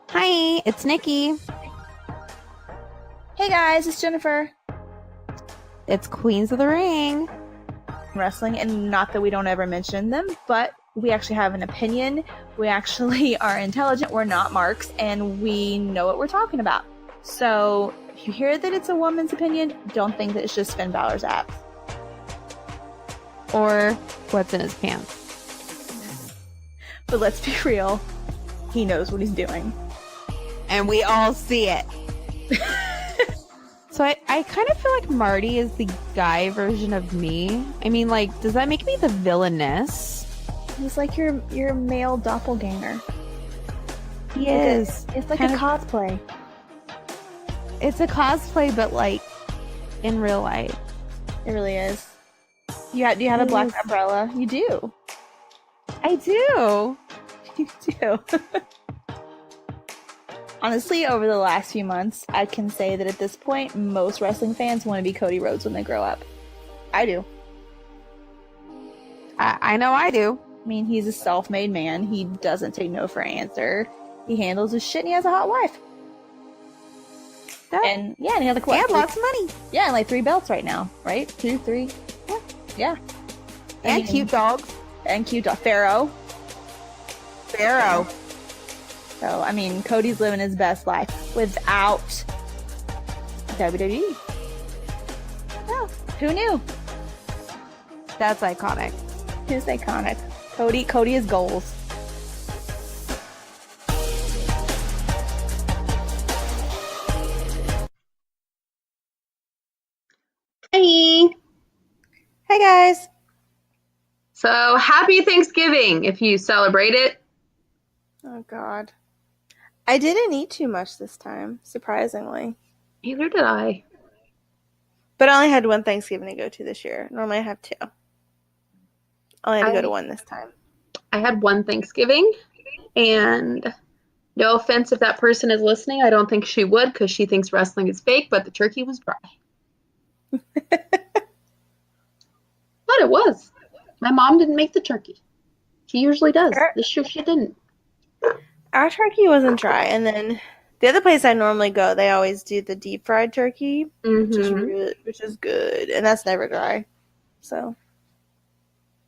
Hi, it's Nikki. Hey guys, it's Jennifer. It's Queens of the Ring. Wrestling, and not that we don't ever mention them, but we actually have an opinion. We actually are intelligent. We're not marks, and we know what we're talking about. So if you hear that it's a woman's opinion, don't think that it's just Finn Balor's abs. Or what's in his pants. But let's be real, he knows what he's doing. And we all see it. So I kind of feel like Marty is the guy version of me. I mean, like, does that make me the villainess? He's like your male doppelganger. He is. It's like a cosplay. It's a cosplay, but like in real life. It really is. Do you have a black umbrella? You do. I do. You do. Honestly, over the last few months, I can say that at this point, most wrestling fans want to be Cody Rhodes when they grow up. I do. I know I do. I mean, he's a self-made man. He doesn't take no for an answer. He handles his shit, and he has a hot wife. And yeah, and he had like lots of money. Yeah, and like 3 belts right now, right? 2, 3. Yeah. And cute dogs. And cute dog. Pharaoh. So, I mean, Cody's living his best life without WWE. Oh, who knew? That's iconic. It's iconic. Cody is goals. Hey! Hey guys. So, happy Thanksgiving if you celebrate it. Oh God. I didn't eat too much this time, surprisingly. Neither did I. But I only had one Thanksgiving to go to this year. Normally I have 2. I only had to go to one this time. I had one Thanksgiving, and no offense if that person is listening, I don't think she would because she thinks wrestling is fake, but the turkey was dry. But it was. My mom didn't make the turkey. She usually does. This year she didn't. Our turkey wasn't dry, and then the other place I normally go, they always do the deep fried turkey, which is good, and that's never dry. So,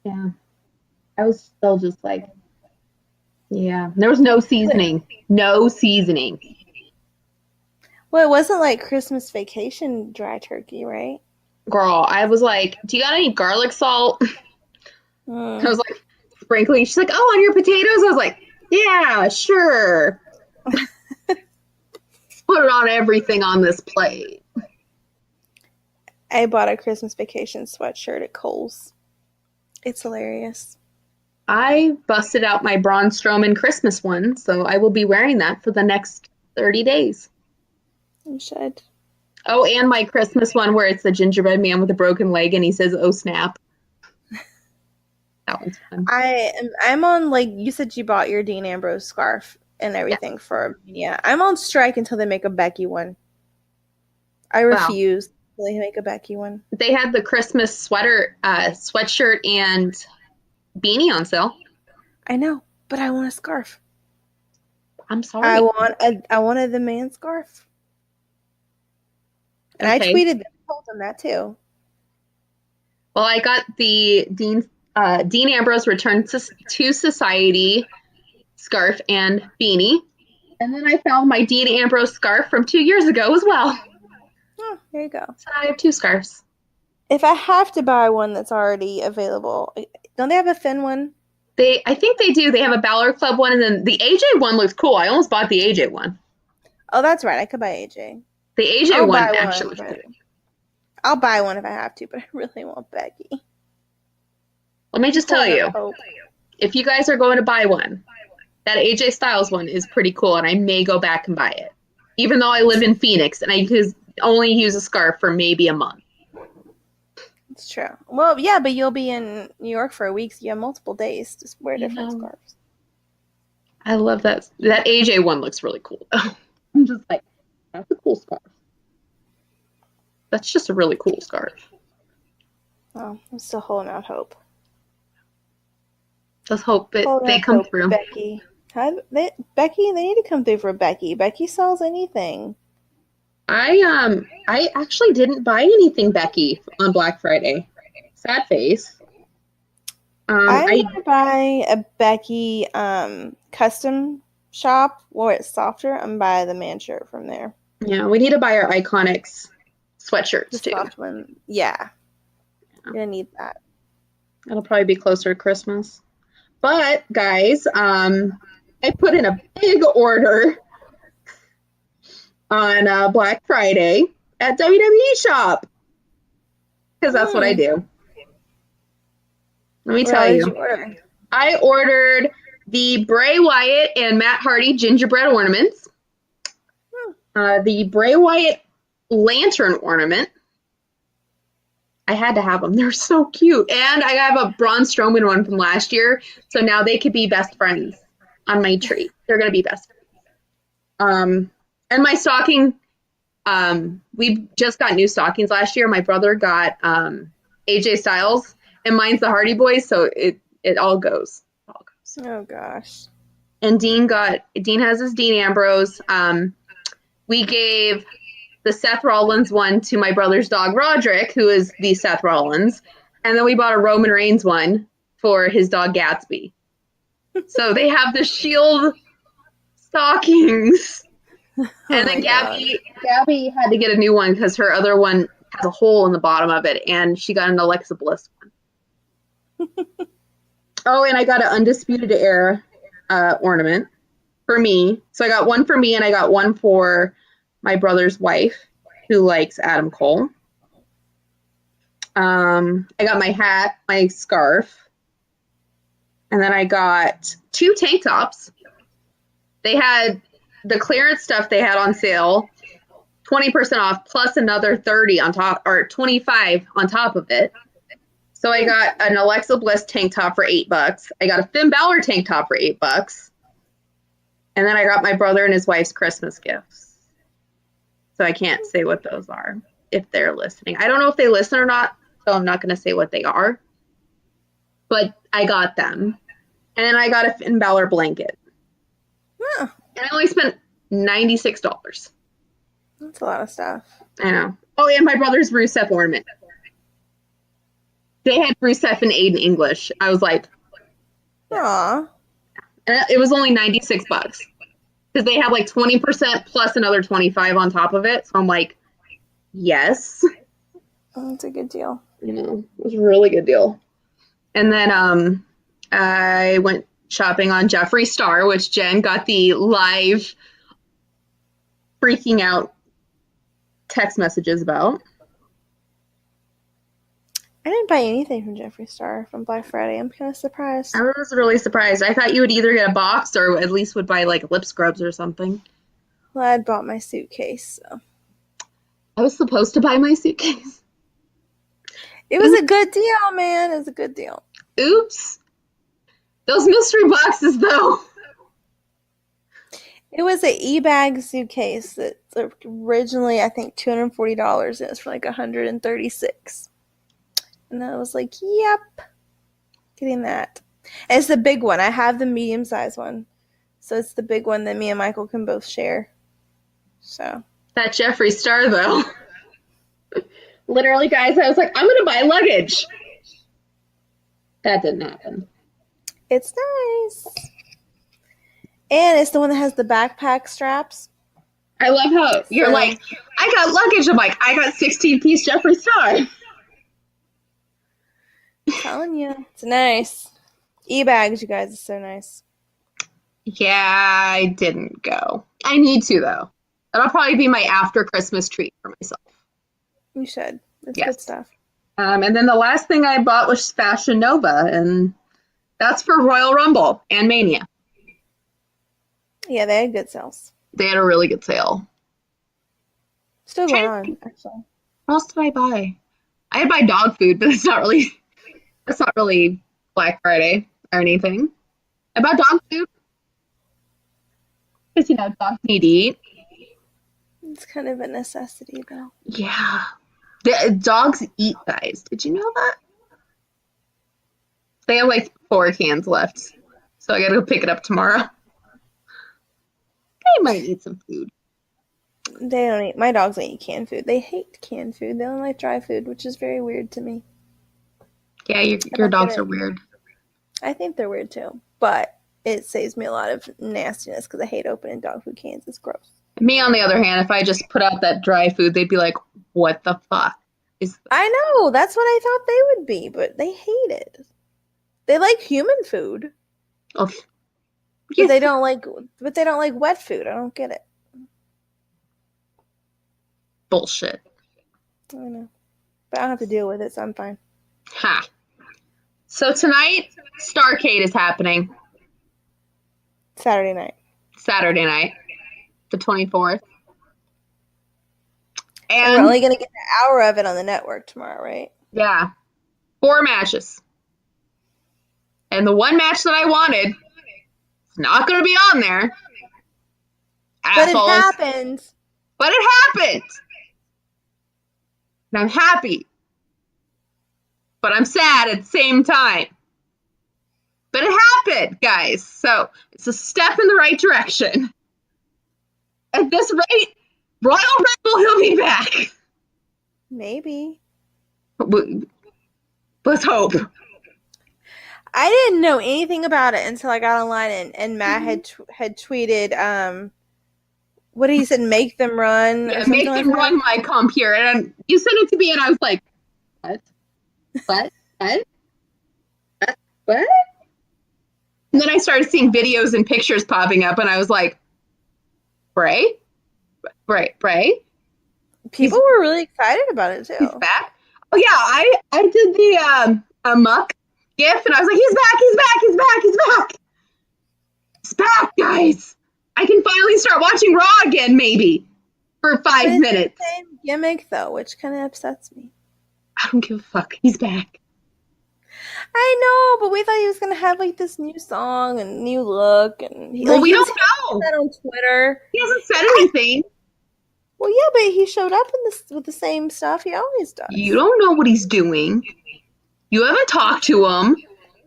yeah, I was still just like, yeah, there was no seasoning, no seasoning. Well, it wasn't like Christmas vacation dry turkey, right? Girl, I was like, do you got any garlic salt? I was like sprinkling. She's like, oh, on your potatoes? I was like, yeah, sure. Put it on everything on this plate. I bought a Christmas vacation sweatshirt at Kohl's. It's hilarious. I busted out my Braun Strowman Christmas one, so I will be wearing that for the next 30 days. You should. Oh, and my Christmas one where it's the gingerbread man with a broken leg and he says, oh, snap. That one's fun. I'm on, like, you said you bought your Dean Ambrose scarf and everything for Mania. I'm on strike until they make a Becky one. I refuse until they make a Becky one. They had the Christmas sweatshirt and beanie on sale. I know, but I want a scarf. I'm sorry. I wanted the man scarf. And okay. I tweeted them, told them that too. Well, I got the Dean Ambrose Return to Society scarf and beanie. And then I found my Dean Ambrose scarf from 2 years ago as well. Oh, there you go. So I have 2 scarves. If I have to buy one that's already available, don't they have a Finn one? I think they do. They have a Balor Club one, and then the AJ one looks cool. I almost bought the AJ one. Oh, that's right. I could buy AJ. The AJ one actually looks cool. I'll buy one if I have to, but I really want Becky. Let me just tell you, if you guys are going to buy one, that AJ Styles one is pretty cool, and I may go back and buy it. Even though I live in Phoenix, and I only use a scarf for maybe a month. It's true. Well, yeah, but you'll be in New York for a week, so you have multiple days to wear different scarves. I love that. That AJ one looks really cool. I'm just like, that's a cool scarf. That's just a really cool scarf. Oh, I'm still holding out hope. Let's hope they come through. Becky. Becky, they need to come through for Becky. Becky sells anything. I actually didn't buy anything Becky on Black Friday. Sad face. I'm gonna buy a Becky custom shop where it's softer. I'm buy the man shirt from there. Yeah, we need to buy our Iconics sweatshirts The too. soft one. Yeah. You're gonna need that. It'll probably be closer to Christmas. But guys, I put in a big order on Black Friday at WWE Shop because that's what I do. Let me tell you. I ordered the Bray Wyatt and Matt Hardy gingerbread ornaments, the Bray Wyatt lantern ornament. I had to have them. They're so cute. And I have a Braun Strowman one from last year, so now they could be best friends on my tree. They're going to be best friends. And my stocking, we just got new stockings last year. My brother got AJ Styles, and mine's the Hardy Boys, so it all goes. Oh gosh. And Dean has his Dean Ambrose. We gave the Seth Rollins one to my brother's dog Roderick, who is the Seth Rollins, and then we bought a Roman Reigns one for his dog Gatsby. So they have the Shield stockings. And then Gabby had to get a new one because her other one has a hole in the bottom of it, and she got an Alexa Bliss one. Oh, and I got an Undisputed Era ornament for me. So I got one for me, and I got one for my brother's wife, who likes Adam Cole. I got my hat, my scarf, and then I got 2 tank tops. They had the clearance stuff they had on sale, 20% off, plus another 30 on top, or 25 on top of it. So I got an Alexa Bliss tank top for $8. I got a Finn Balor tank top for $8. And then I got my brother and his wife's Christmas gifts. So I can't say what those are if they're listening. I don't know if they listen or not, so I'm not going to say what they are. But I got them. And then I got a Finn Balor blanket. Huh. And I only spent $96. That's a lot of stuff. I know. Oh, and my brother's Rusev ornament. They had Rusev and Aiden English. I was like, Aw. and it was only $96 because they had like 20% plus another 25 on top of it. So I'm like, yes. Oh, that's a good deal. You know, it was a really good deal. And then I went shopping on Jeffree Star, which Jen got the live freaking out text messages about. I didn't buy anything from Jeffree Star from Black Friday. I'm kind of surprised. I was really surprised. I thought you would either get a box or at least would buy like lip scrubs or something. Well, I'd bought my suitcase, so. I was supposed to buy my suitcase. It was a good deal, man. It was a good deal. Oops. Those mystery boxes, though. It was an e-bag suitcase that originally, I think, $240, and it's for like $136. And I was like, yep, getting that. And it's the big one. I have the medium-sized one. So it's the big one that me and Michael can both share. So. That Jeffree Star, though. Literally, guys, I was like, I'm going to buy luggage. That didn't happen. It's nice. And it's the one that has the backpack straps. I love how you're like, I got luggage. I'm like, I got 16-piece Jeffree Star. I'm telling you. It's nice. E-bags, you guys, is so nice. Yeah, I didn't go. I need to, though. That'll probably be my after Christmas treat for myself. You should. It's Yes. good stuff. And then the last thing I bought was Fashion Nova, and that's for Royal Rumble and Mania. Yeah, they had good sales. They had a really good sale. Still going on, actually. What else did I buy? I had buy dog food, but it's not really Black Friday or anything. I bought dog food. Because, dogs need to eat. It's kind of a necessity, though. Yeah. The dogs eat, guys. Did you know that? They have like 4 cans left. So I gotta go pick it up tomorrow. might need some food. They don't eat. My dogs don't eat canned food. They hate canned food. They only like dry food, which is very weird to me. Yeah, your dogs are weird. I think they're weird too, but it saves me a lot of nastiness because I hate opening dog food cans. It's gross. Me, on the other hand, if I just put out that dry food, they'd be like, "What the fuck is this?" I know. That's what I thought they would be, but they hate it. They like human food. Oh, But they don't like wet food. I don't get it. bullshit. I know. But I don't have to deal with it, so I'm fine. Ha. So tonight, Starrcade is happening. Saturday night, the 24th. and we're only going to get an hour of it on the network tomorrow, right? Yeah, 4 matches. And the one match that I wanted is not going to be on there. But Assholes. it happened. But it happened. And I'm happy. But I'm sad at the same time. But it happened, guys. So it's a step in the right direction. At this rate, Royal Rumble, he'll be back. Maybe. Let's hope. I didn't know anything about it until I got online and Matt had tweeted, what he said, make them run. Yeah, make them run my computer. And you sent it to me, and I was like, what? What? And then I started seeing videos and pictures popping up, and I was like, Bray? People were really excited about it, too. He's back? Oh, yeah, I did the Muck gif, and I was like, he's back! He's back, guys! I can finally start watching Raw again, maybe, for 5 minutes. It's the same gimmick, though, which kind of upsets me. I don't give a fuck. He's back. I know, but we thought he was going to have, like, this new song and new look. And we don't know. That on Twitter. He hasn't said anything. Well, yeah, but he showed up with the same stuff he always does. You don't know what he's doing. You haven't talked to him.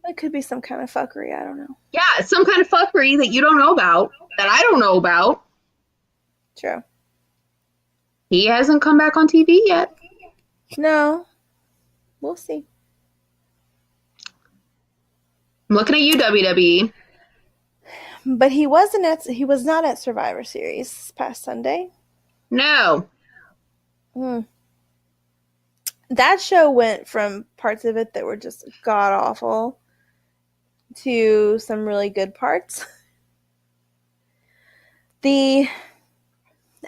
It could be some kind of fuckery. I don't know. Yeah, some kind of fuckery that you don't know about, that I don't know about. True. He hasn't come back on TV yet. No. We'll see. I'm looking at you, WWE. But he was not at Survivor Series this past Sunday. No. That show went from parts of it that were just god awful to some really good parts. I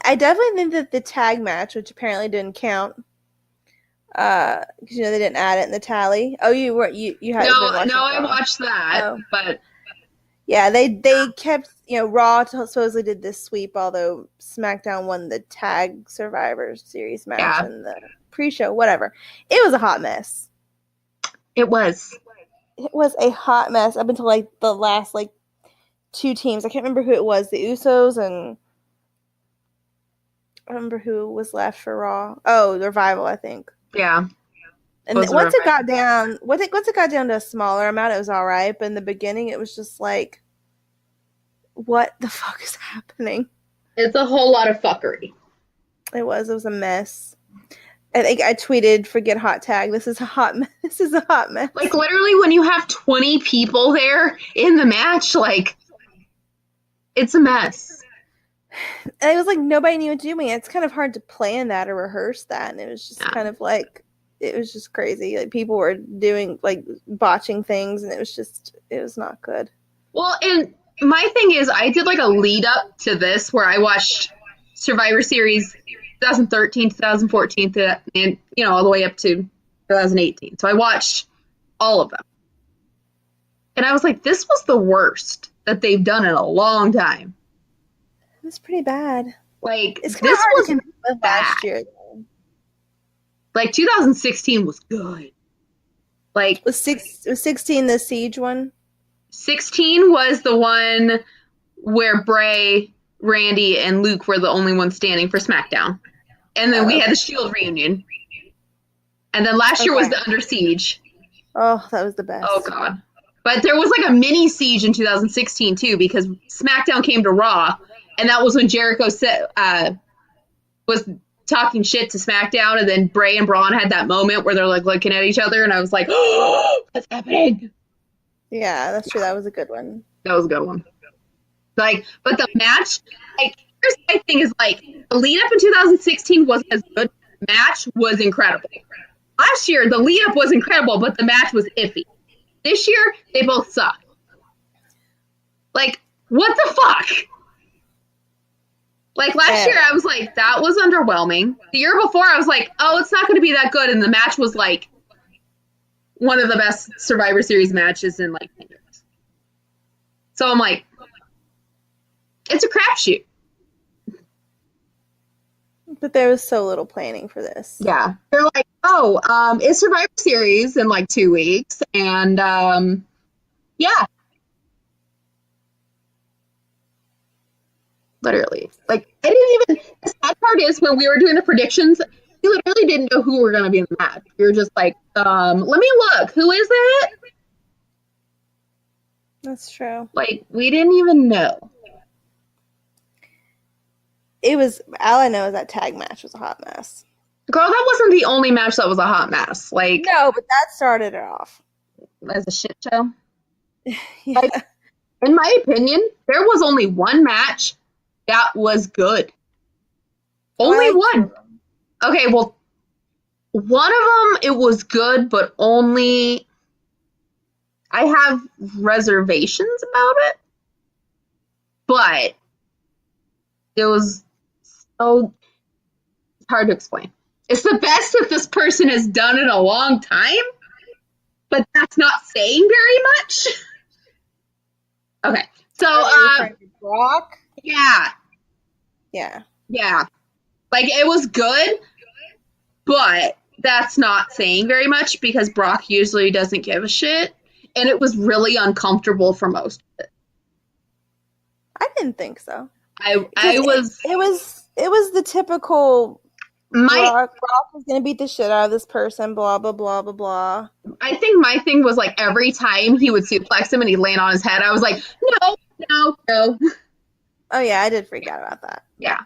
definitely think that the tag match, which apparently didn't count, because they didn't add it in the tally. Oh, you hadn't been watching. No, I watched that, but yeah, they kept, Raw supposedly did this sweep, although SmackDown won the tag Survivor Series match and the pre-show, whatever. It was a hot mess. It was. It was a hot mess up until the last 2 teams. I can't remember who it was. The Usos and I don't remember who was left for Raw. Oh, the Revival, I think. Yeah. And once it got down to a smaller amount, it was all right. But in the beginning, it was just like, what the fuck is happening? It's a whole lot of fuckery. It was a mess. I think I tweeted, "Forget hot tag. This is a hot mess. This is a hot mess." Literally, when you have 20 people there in the match, it's a mess. And it was like nobody knew what to do. It's kind of hard to plan that or rehearse that, and it was just kind of it was just crazy. People were doing botching things, and it was not good. Well, and my thing is, I did a lead up to this where I watched Survivor Series 2013, 2014, and all the way up to 2018. So I watched all of them, and I was like, this was the worst that they've done in a long time. It was pretty bad. It's kind of hard to compete with last year. 2016 was good. Was 16 the Siege one? 16 was the one where Bray, Randy, and Luke were the only ones standing for SmackDown. And then we had the Shield reunion. And then last year was the Under Siege. Oh, that was the best. Oh, God. But there was a mini Siege in 2016, too, because SmackDown came to Raw, And that was when Jericho said, was talking shit to SmackDown, and then Bray and Braun had that moment where they're like looking at each other, and I was like, oh, what's happening? Yeah, that's true. That was a good one. That was a good one. Like, but the match, like, here's my thing is, like, the lead up in 2016 wasn't as good. The match was incredible. Last year, the lead up was incredible, but the match was iffy. This year, they both suck. Like, what the fuck? Like, last year, I was like, that was underwhelming. The year before, I was like, oh, it's not going to be that good. And the match was, like, one of the best Survivor Series matches in, like, 10 years. So I'm like, it's a crapshoot. But there was so little planning for this. Yeah. They're like, oh, it's Survivor Series in, like, 2 weeks. And, yeah. Literally. Like, I didn't even, the sad part is when we were doing the predictions, we literally didn't know who were going to be in the match. We were just like, let me look. Who is it? That's true. Like, we didn't even know. It was, all I know is that tag match was a hot mess. Girl, that wasn't the only match that was a hot mess. Like, No, but that started it off. as a shit show. Yeah. Like, in my opinion, there was only one match that was good. Only one. Okay, well, one of them, it was good, but only I have reservations about it. But it was so hard to explain. It's the best that this person has done in a long time, but that's not saying very much. Okay, so Brock? yeah. Yeah. Yeah. Like, it was good, but that's not saying very much because Brock usually doesn't give a shit, and it was really uncomfortable for most of it. I didn't think so. It was the typical my Brock was gonna beat the shit out of this person, blah blah blah blah blah. I think my thing was, like, every time he would suplex him and he'd land on his head, I was like, no. Oh yeah, I did freak out about that. Yeah.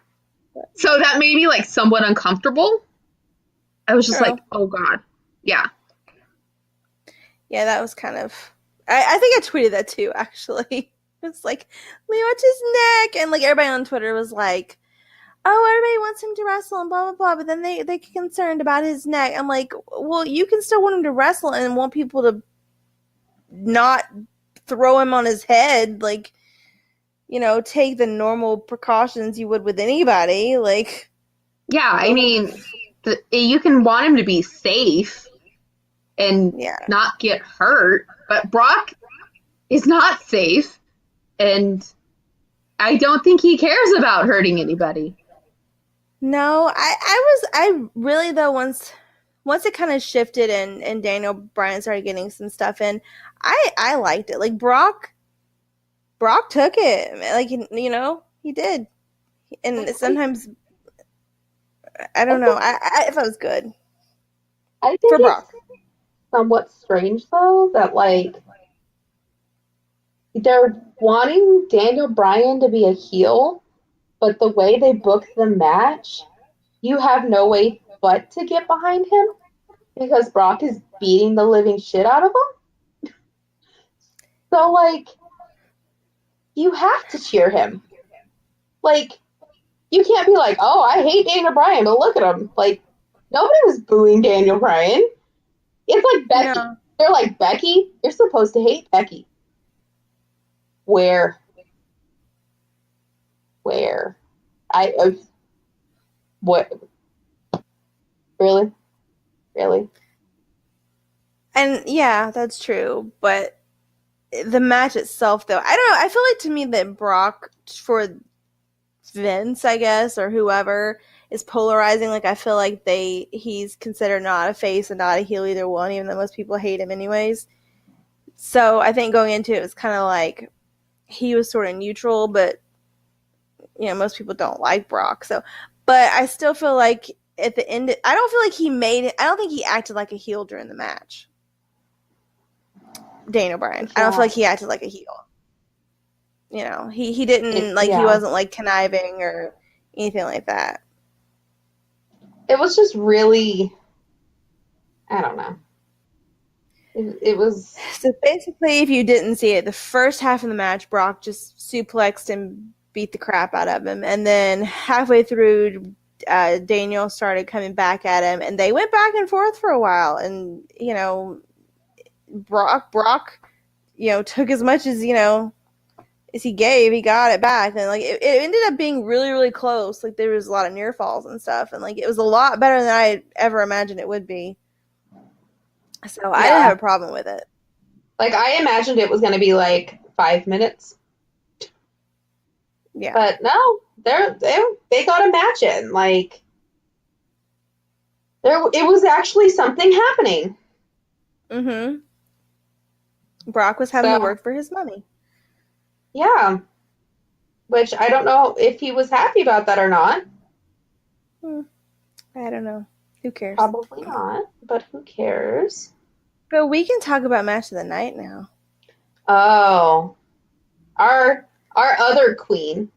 So that made me, like, somewhat uncomfortable. I was just True. like, oh god. Yeah. Yeah, that was kind of. I think I tweeted that too. Actually, it's like, watch his neck, and like everybody on Twitter was like, "Oh, everybody wants him to wrestle and blah blah blah," but then they get concerned about his neck. I'm like, well, you can still want him to wrestle and want people to not throw him on his head, like, you know, take the normal precautions you would with anybody. Like, yeah, I mean, you can want him to be safe and not get hurt, but Brock is not safe, and I don't think he cares about hurting anybody. No, I really, though, once it kind of shifted and Daniel Bryan started getting some stuff in, I liked it. Like, Brock took it. Like, you know, he did. And sometimes, I don't know. I thought it was good. I think for Brock. Somewhat strange, though, that, like, they're wanting Daniel Bryan to be a heel, but the way they booked the match, you have no way but to get behind him because Brock is beating the living shit out of him. So, like, you have to cheer him. Like, you can't be like, oh, I hate Daniel Bryan, but look at him. Like, nobody was booing Daniel Bryan. It's like Becky. Yeah. They're like, Becky, you're supposed to hate Becky. Where? What? Really? And yeah, that's true. But the match itself, though, I don't know. I feel like to me that Brock, for Vince, I guess, or whoever, is polarizing. Like, I feel like he's considered not a face and not a heel, either one, even though most people hate him anyways. So I think going into it was kind of like he was sort of neutral, but, you know, most people don't like Brock. So, but I still feel like at the end, I don't feel like I don't think he acted like a heel during the match. Daniel Bryan. I don't feel like he acted like a heel. You know, he didn't like he wasn't like conniving or anything like that. It was just really, I don't know. It was. So basically, if you didn't see it, the first half of the match, Brock just suplexed and beat the crap out of him, and then halfway through, Daniel started coming back at him, and they went back and forth for a while, and you know, Brock, you know, took as much as as he gave, he got it back, and like it ended up being really, really close. Like there was a lot of near falls and stuff, and like it was a lot better than I ever imagined it would be. So I didn't have a problem with it. Like I imagined it was going to be like 5 minutes. Yeah. But no, they got a match in. Like it was actually something happening. Mm-hmm. Brock was having to work for his money. Yeah. Which I don't know if he was happy about that or not. I don't know. Who cares? Probably not, but who cares? But we can talk about match of the night now. Oh. Our other queen.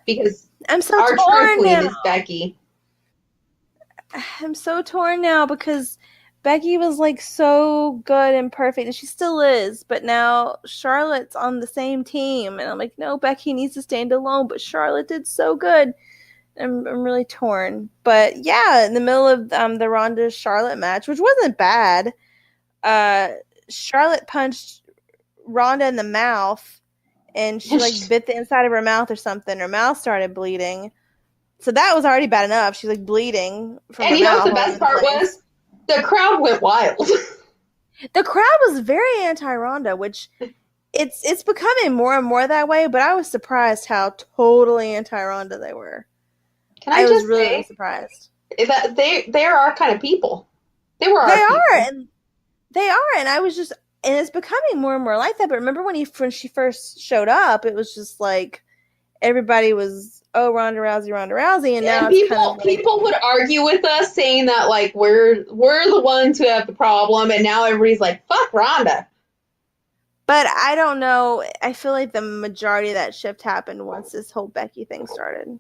Because I'm so our torn true queen now. is Becky. I'm so torn now because Becky was like so good and perfect, and she still is, but now Charlotte's on the same team, and I'm like, no, Becky needs to stand alone, but Charlotte did so good. I'm really torn. But yeah, in the middle of the Ronda Charlotte match, which wasn't bad, Charlotte punched Ronda in the mouth, and she like bit the inside of her mouth or something. Her mouth started bleeding. So that was already bad enough. She's like bleeding from her mouth. And you know what the best part was? The crowd went wild. The crowd was very anti-Ronda, which it's becoming more and more that way, but I was surprised how totally anti-Ronda they were. I was really surprised. That they're our kind of people. They were our people. They are, and I was just, and it's becoming more and more like that. But remember when she first showed up, it was just like everybody was, oh, Ronda Rousey, and now it's kind of like, people would argue with us saying that like we're the ones who have the problem, and now everybody's like, fuck Ronda. But I don't know. I feel like the majority of that shift happened once this whole Becky thing started. I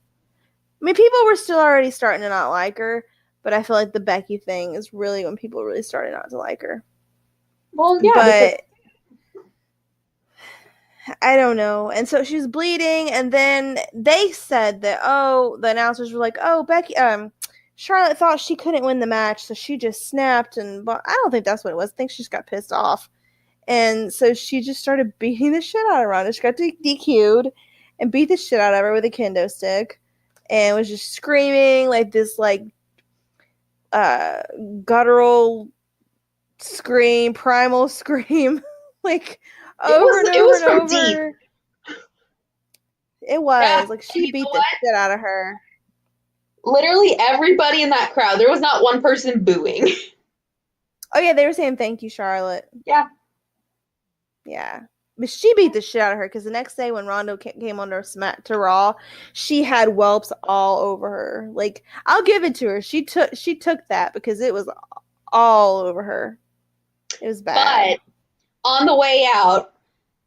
mean, people were still already starting to not like her, but I feel like the Becky thing is really when people really started not to like her. Well, yeah, but I don't know. And so she was bleeding, and then they said that, the announcers were like, Becky, Charlotte thought she couldn't win the match, so she just snapped, but I don't think that's what it was. I think she just got pissed off. And so she just started beating the shit out of Ronda. She got DQ'd and beat the shit out of her with a kendo stick, and was just screaming like this, like, guttural scream, primal scream, like, over and over. Deep. It was. Yeah, like, she beat the shit out of her. Literally everybody in that crowd. There was not one person booing. Oh, yeah, they were saying thank you, Charlotte. Yeah. Yeah. But she beat the shit out of her, because the next day when Ronda came on to Raw, she had whelps all over her. Like, I'll give it to her. She took that, because it was all over her. It was bad. But on the way out,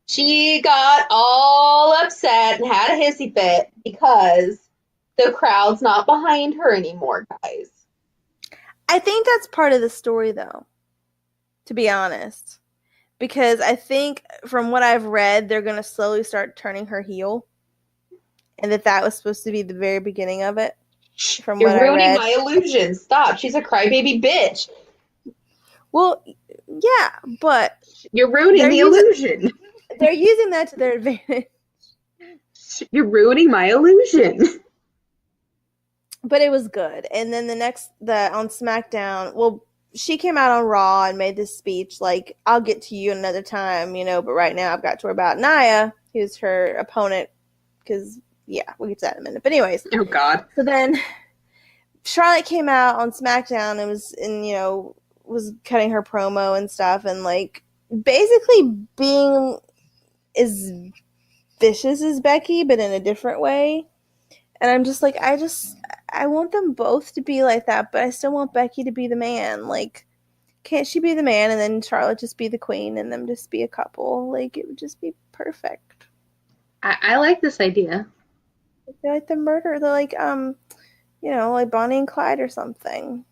she got all upset and had a hissy fit because the crowd's not behind her anymore, guys. I think that's part of the story, though, to be honest. Because I think, from what I've read, they're going to slowly start turning her heel. And that was supposed to be the very beginning of it. You're ruining my illusion. Stop. She's a crybaby bitch. Well, yeah, but... You're ruining the illusion. They're using that to their advantage. You're ruining my illusion. But it was good. And then on SmackDown, well, she came out on Raw and made this speech like, I'll get to you another time, but right now I've got to worry about Nia, who's her opponent, because, yeah, we'll get to that in a minute. But anyways. Oh, God. So then Charlotte came out on SmackDown and was cutting her promo and stuff, and, like, basically being as vicious as Becky, but in a different way. And I'm just like, I want them both to be like that, but I still want Becky to be the man. Like, can't she be the man and then Charlotte just be the queen and them just be a couple? Like, it would just be perfect. I like this idea. They're like the murder. They're like, like Bonnie and Clyde or something.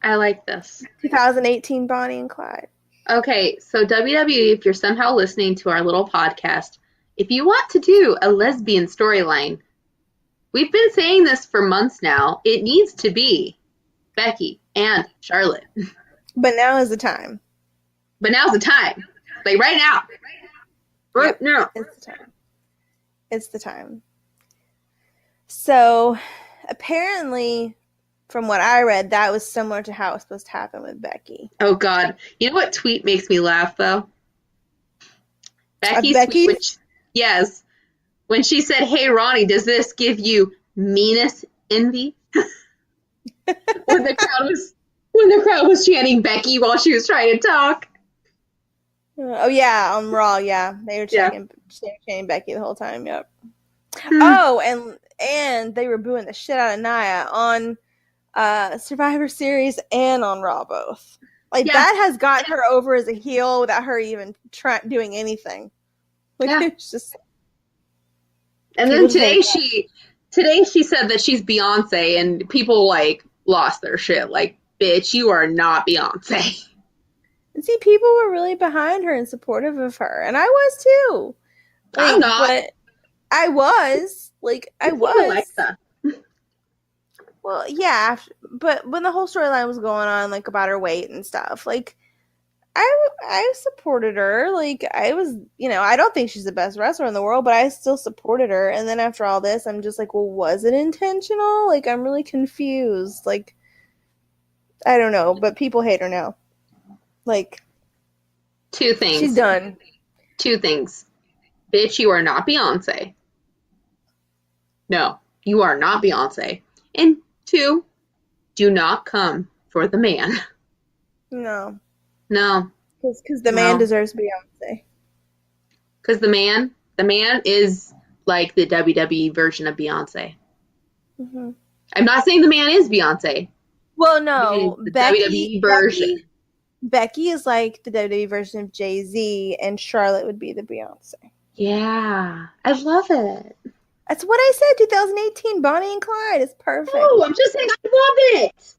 I like this. 2018 Bonnie and Clyde. Okay, so WWE, if you're somehow listening to our little podcast, if you want to do a lesbian storyline, we've been saying this for months now. It needs to be Becky and Charlotte. But now is the time. But now's the time. Like right now. Right Yep, now. it's the time. It's the time. So apparently, from what I read, that was similar to how it was supposed to happen with Becky. Oh God. You know what tweet makes me laugh though? Becky's Becky? tweet, yes. When she said, "Hey Ronnie, does this give you meanest envy?" when the crowd was chanting Becky while she was trying to talk. Oh yeah, on Raw, yeah. They were chanting Becky the whole time, yep. Oh, and they were booing the shit out of Nia on Survivor Series and on Raw both. Like that has gotten her over as a heel without her even doing anything. Like it's just. And then today she said that she's Beyonce, and people like lost their shit. Like, bitch, you are not Beyonce. And see, people were really behind her and supportive of her, and I was too. Like, I'm not. But I was. Like, I was. Alexa. Well, yeah, but when the whole storyline was going on, like, about her weight and stuff, like, I supported her. Like, I was, I don't think she's the best wrestler in the world, but I still supported her. And then after all this, I'm just like, well, was it intentional? Like, I'm really confused. Like, I don't know, but people hate her now. Like, two things. She's done. Two things. Bitch, you are not Beyonce. No, you are not Beyonce. And two, do not come for the man. No. No. Because the man deserves Beyonce. Because the man is like the WWE version of Beyonce. Mm-hmm. I'm not saying the man is Beyonce. Well, no. The WWE version. Becky is like the WWE version of Jay-Z, and Charlotte would be the Beyonce. Yeah. I love it. That's what I said. 2018 Bonnie and Clyde is perfect. Oh, I'm just saying I love it.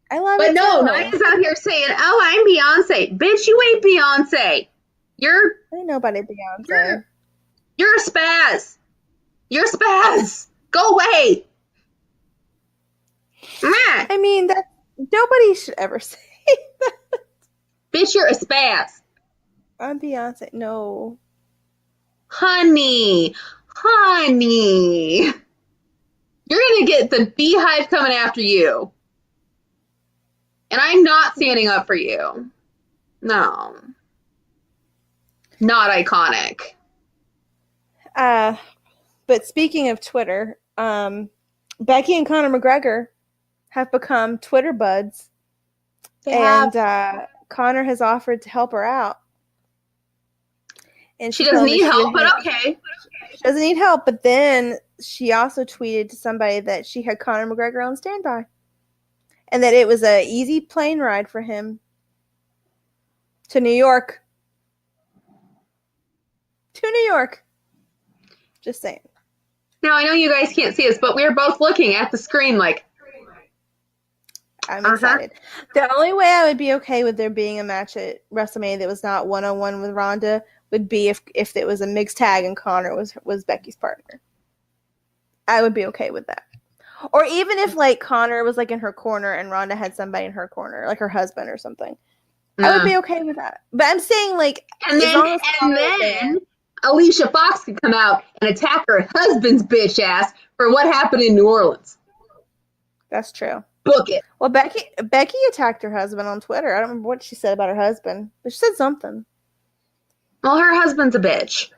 I love it. But no, too. Nia's out here saying, "Oh, I'm Beyonce." Bitch, you ain't Beyonce. Ain't nobody Beyonce. You're a spaz. You're a spaz. Go away. I mean, that nobody should ever say that. Bitch, you're a spaz. I'm Beyonce. No. Honey. You're going to get the beehive coming after you. And I'm not standing up for you. No. Not iconic. But speaking of Twitter, Becky and Conor McGregor have become Twitter buds. And Conor has offered to help her out. And she doesn't need help, but okay. She doesn't need help, but then she also tweeted to somebody that she had Conor McGregor on standby. And that it was an easy plane ride for him to New York. Just saying. Now, I know you guys can't see us, but we're both looking at the screen like... I'm excited. The only way I would be okay with there being a match at WrestleMania that was not one-on-one with Ronda would be if it was a mixed tag and Conor was Becky's partner. I would be okay with that. Or even if like Conor was like in her corner and Ronda had somebody in her corner, like her husband or something. I would be okay with that. But I'm saying like and then Alicia Fox could come out and attack her husband's bitch ass for what happened in New Orleans. That's true. Book it. Well, Becky attacked her husband on Twitter. I don't remember what she said about her husband, but she said something. Well, her husband's a bitch.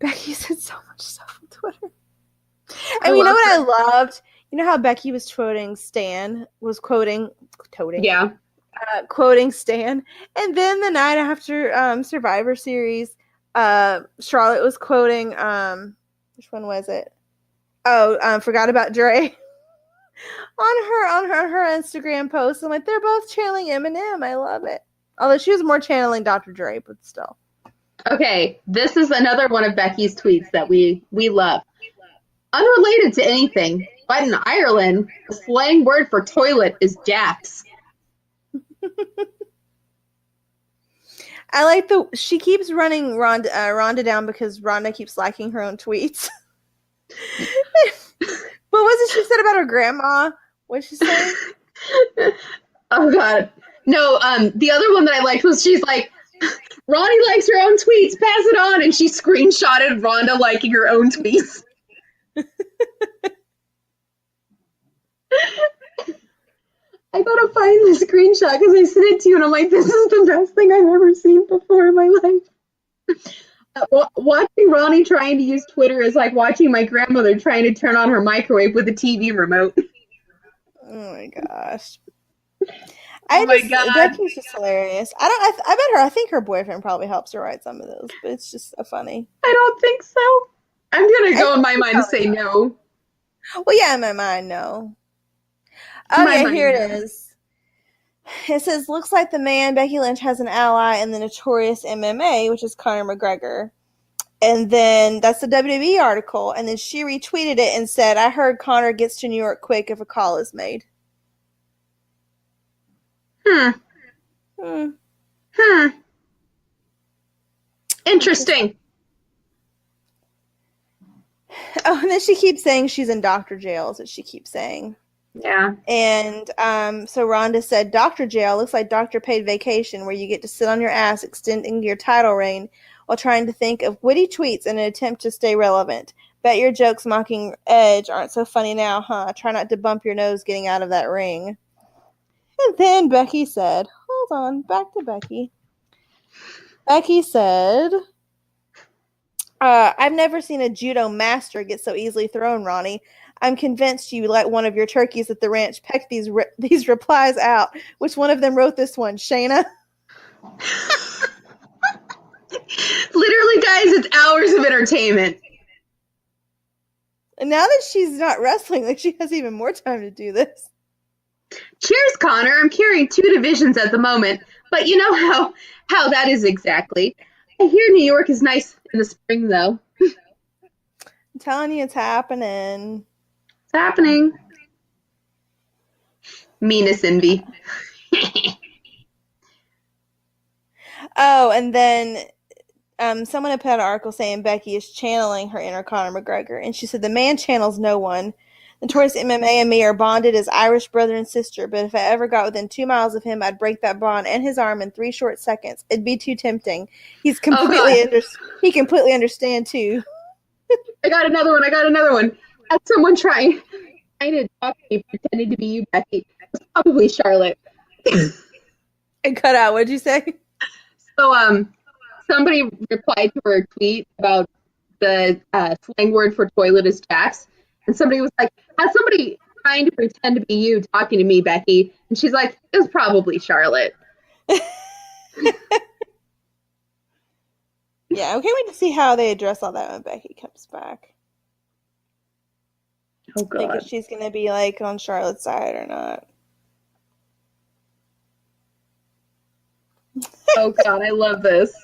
Becky said so much stuff on Twitter. And you know what I loved? You know how Becky was quoting Stan? Quoting Stan. And then the night after Survivor Series, Charlotte was quoting, which one was it? Oh, Forgot About Dre. on her Instagram post. I'm like, they're both channeling Eminem. I love it. Although she was more channeling Dr. Dre, but still. Okay, this is another one of Becky's tweets that we love. Unrelated to anything, but in Ireland, the slang word for toilet is japs. I like she keeps running Rhonda down because Rhonda keeps liking her own tweets. What was it she said about her grandma? What did she say? Oh god. No, the other one that I liked was she's like, Ronnie likes her own tweets, pass it on, and she screenshotted Rhonda liking her own tweets. I gotta find the screenshot because I sent it to you and I'm like, this is the best thing I've ever seen before in my life. Watching Ronnie trying to use Twitter is like watching my grandmother trying to turn on her microwave with a TV remote. Oh my gosh. Oh my god. Becky's just hilarious. I bet her, I think her boyfriend probably helps her write some of those, but it's just so funny. I don't think so. I'm gonna go in my mind and say no. Well, yeah, in my mind, no. Oh, yeah, here it is. It says, looks like the man, Becky Lynch, has an ally in the notorious MMA, which is Conor McGregor. And then that's the WWE article. And then she retweeted it and said, I heard Conor gets to New York quick if a call is made. Interesting. Oh, and then she keeps saying she's in doctor jail, is what she keeps saying. Yeah. And so Rhonda said, doctor jail looks like doctor paid vacation where you get to sit on your ass extending your title reign while trying to think of witty tweets in an attempt to stay relevant. Bet your jokes mocking Edge aren't so funny now, huh? Try not to bump your nose getting out of that ring. And then Becky said, hold on, back to Becky. Becky said, I've never seen a judo master get so easily thrown, Ronnie. I'm convinced you let one of your turkeys at the ranch peck these replies out. Which one of them wrote this one? Shayna? Literally, guys, it's hours of entertainment. And now that she's not wrestling, like she has even more time to do this. Cheers, Connor. I'm carrying 2 divisions at the moment, but you know how that is exactly. I hear New York is nice in the spring, though. I'm telling you, it's happening. It's happening. Meanest envy. Oh, and then someone had put out an article saying Becky is channeling her inner Conor McGregor, and she said the man channels no one. Notorious MMA and me are bonded as Irish brother and sister, but if I ever got within 2 miles of him, I'd break that bond and his arm in 3 short seconds. It'd be too tempting. He's completely he completely understand too. I got another one. Had someone trying to talk to me, pretending to be you, Becky. It was probably Charlotte. It cut out. What'd you say? So, somebody replied to her tweet about the slang word for toilet is japs. And somebody was like, has somebody trying to pretend to be you talking to me, Becky? And she's like, it was probably Charlotte. Yeah, I can't wait to see how they address all that when Becky comes back. Oh, God. Like if she's going to be like on Charlotte's side or not. Oh, God, I love this.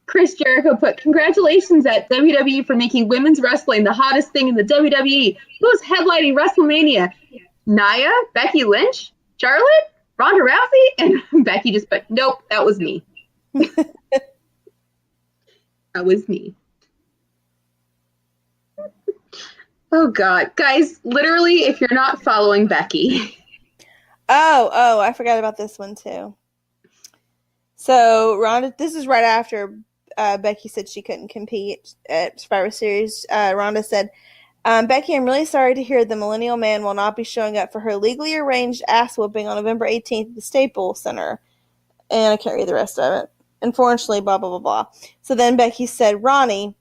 Chris Jericho put, congratulations at WWE for making women's wrestling the hottest thing in the WWE. Who's headlining WrestleMania? Nia? Becky Lynch? Charlotte? Ronda Rousey? And Becky just put, nope, that was me. That was me. Oh, God. Guys, literally, if you're not following Becky. Oh, I forgot about this one, too. So, Ronda, this is right after Becky said she couldn't compete at Survivor Series. Ronda said, Becky, I'm really sorry to hear the Millennial Man will not be showing up for her legally arranged ass whooping on November 18th at the Staples Center. And I can't read the rest of it. Unfortunately, blah, blah, blah, blah. So then Becky said, Ronnie,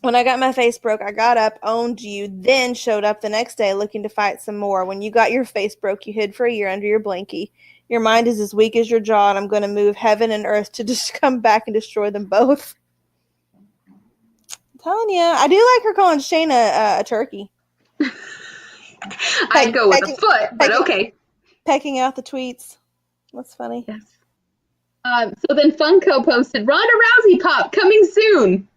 when I got my face broke, I got up, owned you, then showed up the next day looking to fight some more. When you got your face broke, you hid for a year under your blankie. Your mind is as weak as your jaw, and I'm going to move heaven and earth to just come back and destroy them both. I'm telling you, I do like her calling Shayna a turkey. I'd go with a foot, but okay. Pecking out the tweets. That's funny. Yes. So then Funko posted Ronda Rousey pop coming soon.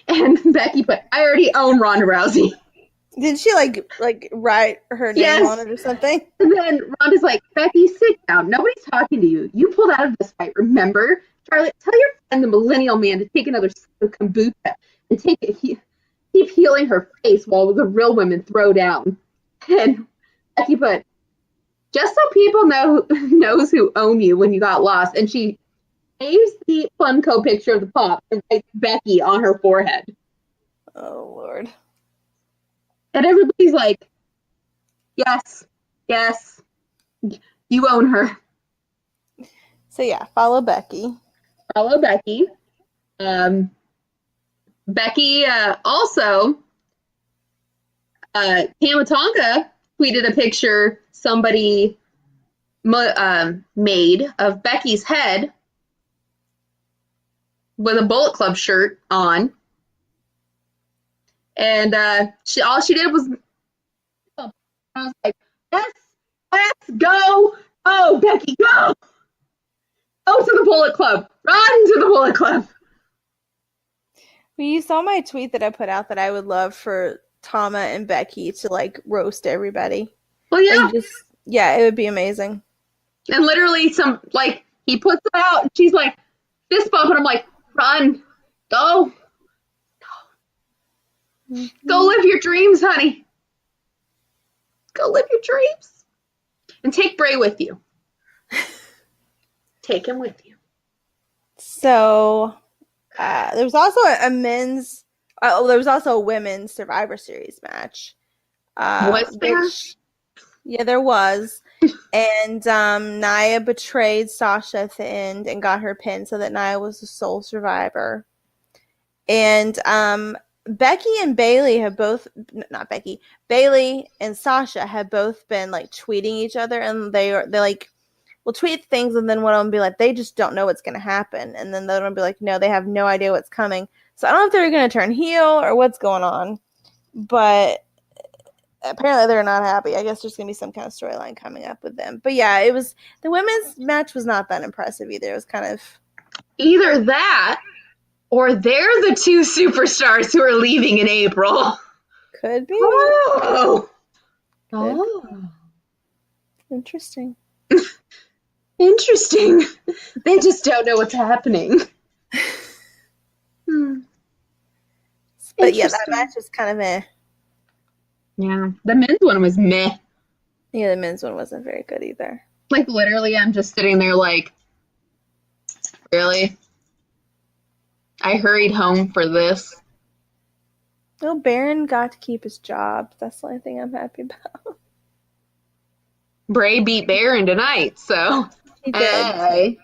And Becky put, I already own Ronda Rousey. Did she like write her name on it or something? And then Ronda's like, Becky, sit down. Nobody's talking to you. You pulled out of this fight, remember? Charlotte, tell your friend the millennial man to take another sip of kombucha and keep healing her face while the real women throw down. And Becky put, just so people knows who own you when you got lost. And she saves the Funko picture of the pop and writes Becky on her forehead. Oh, Lord. And everybody's like, yes, you own her. So yeah, follow Becky. Becky also, Tamatonga tweeted a picture somebody made of Becky's head with a Bullet Club shirt on. And all she did was, I was like, yes, let's go. Oh, Becky, go. Go to the Bullet Club. Run to the Bullet Club. Well, you saw my tweet that I put out that I would love for Tama and Becky to like roast everybody. Well, yeah. Yeah, it would be amazing. And literally he puts it out and she's like, fist bump, and I'm like, run, go. Go live your dreams, honey. Go live your dreams. And take Bray with you. Take him with you. So, there was also a women's Survivor Series match. Was there? Yeah, there was. And Nia betrayed Sasha at the end and got her pin so that Nia was the sole survivor. And Becky and Bailey have both, not Becky, Bailey and Sasha have both been like tweeting each other, and they like will tweet things, and then one of them will be like, they just don't know what's going to happen, and then the other one will be like, no, they have no idea what's coming. So I don't know if they're going to turn heel or what's going on, but apparently they're not happy. I guess there's going to be some kind of storyline coming up with them. But yeah, the women's match was not that impressive either. It was kind of either that, or they're the two superstars who are leaving in April. Could be. Oh. Interesting. Interesting. They just don't know what's happening. But yeah, that match was kind of meh. Yeah, the men's one was meh. Yeah, the men's one wasn't very good either. Like, literally, I'm just sitting there like, really? I hurried home for this. Well, Baron got to keep his job. That's the only thing I'm happy about. Bray beat Baron tonight, so. He did. Hey.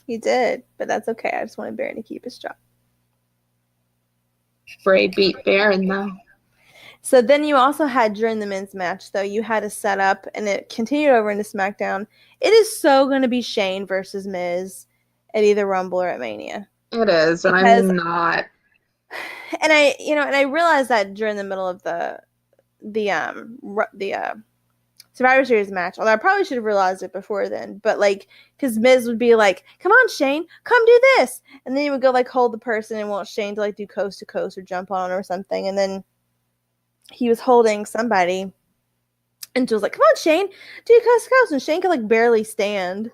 He did, but that's okay. I just wanted Baron to keep his job. Bray beat Baron, though. So then you also had, during the men's match, though, you had a setup, and it continued over into SmackDown. It is so going to be Shane versus Miz at either Rumble or at Mania. It is, and I'm not. And I realized that during the middle of the Survivor Series match, although I probably should have realized it before then, but like, because Miz would be like, come on, Shane, come do this, and then he would go like hold the person and want Shane to like do coast to coast or jump on or something, and then he was holding somebody, and Jill was like, come on, Shane, do coast to coast, and Shane could like barely stand,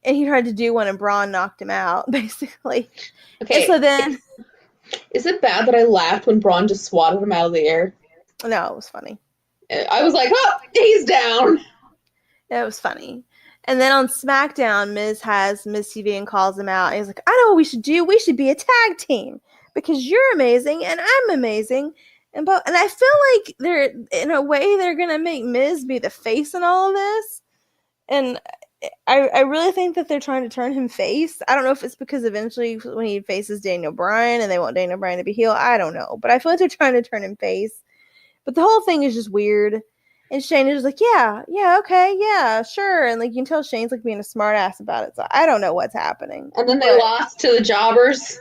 and he tried to do one, and Braun knocked him out, basically. Okay. And so then, is it bad that I laughed when Braun just swatted him out of the air? no, it was funny. I was like, oh, he's down. It was funny. And then on SmackDown, Miz has Miz TV and calls him out. And he's like, I know what we should do. We should be a tag team because you're amazing and I'm amazing. And I feel like they're going to make Miz be the face in all of this. And I really think that they're trying to turn him face. I don't know if it's because eventually when he faces Daniel Bryan and they want Daniel Bryan to be heel. I don't know. But I feel like they're trying to turn him face. But the whole thing is just weird. And Shane is just like, yeah, okay, yeah, sure. And like you can tell Shane's like being a smart ass about it. So I don't know what's happening. And then they lost to the Jobbers.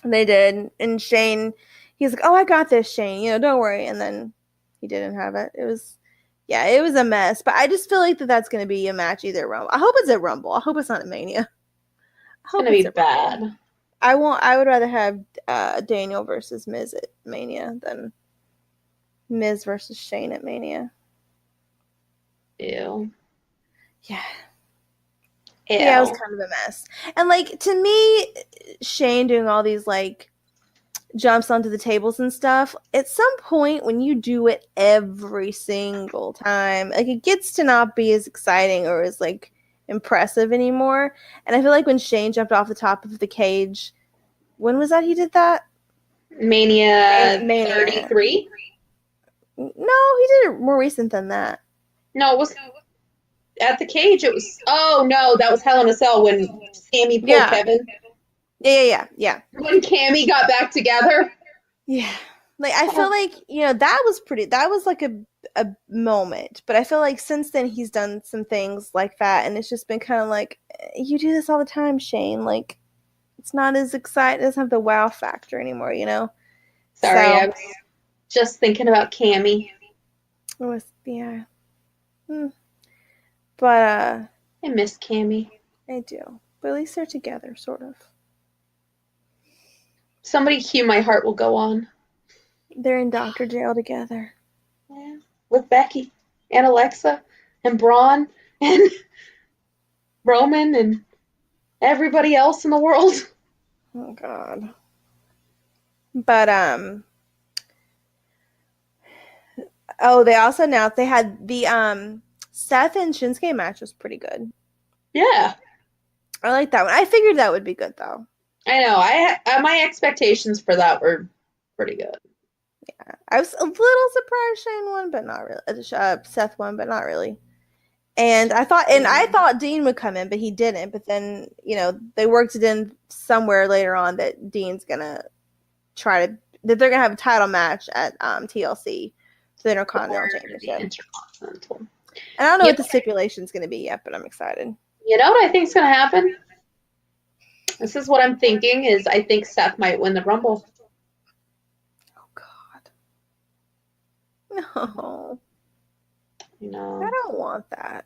They did. And Shane, he's like, oh, I got this, Shane. Don't worry. And then he didn't have it. It was a mess. But I just feel like that's going to be a match either Rumble. I hope it's at Rumble. I hope it's not at Mania. It's gonna be bad. I would rather have Daniel versus Miz at Mania than Miz versus Shane at Mania. Ew. Yeah. Ew. Yeah, it was kind of a mess. And like to me, Shane doing all these like jumps onto the tables and stuff, at some point when you do it every single time, like it gets to not be as exciting or as like impressive anymore. And I feel like when Shane jumped off the top of the cage, when was that he did that? Mania 33? No, he did it more recent than that. No, it was at the cage. It was. Oh no, that was Hell in a Cell when Sammy pulled Kevin. Yeah. When Cammy got back together. Yeah. Like I feel like, that was like a moment. But I feel like since then he's done some things like that, and it's just been kind of like, you do this all the time, Shane. Like it's not as exciting, it doesn't have the wow factor anymore, Sorry, I was just thinking about Cammy. It was, yeah. But I miss Cammy. I do. But at least they're together, sort of. Somebody cue My Heart Will Go On. They're in doctor jail together. Yeah. With Becky and Alexa and Braun and Roman and everybody else in the world. Oh God. But they also announced they had the Seth and Shinsuke match was pretty good. Yeah. I like that one. I figured that would be good though. I know. My expectations for that were pretty good. Yeah. I was a little surprised Shane won, but not really. Seth won, but not really. And I thought Dean would come in, but he didn't. But then, they worked it in somewhere later on that Dean's gonna that they're gonna have a title match at TLC, the Intercontinental Championship. And I don't know what the stipulation's gonna be yet, but I'm excited. You know what I think is gonna happen? This is what I'm thinking. Is I think Seth might win the Rumble. Oh God, no. No. I don't want that.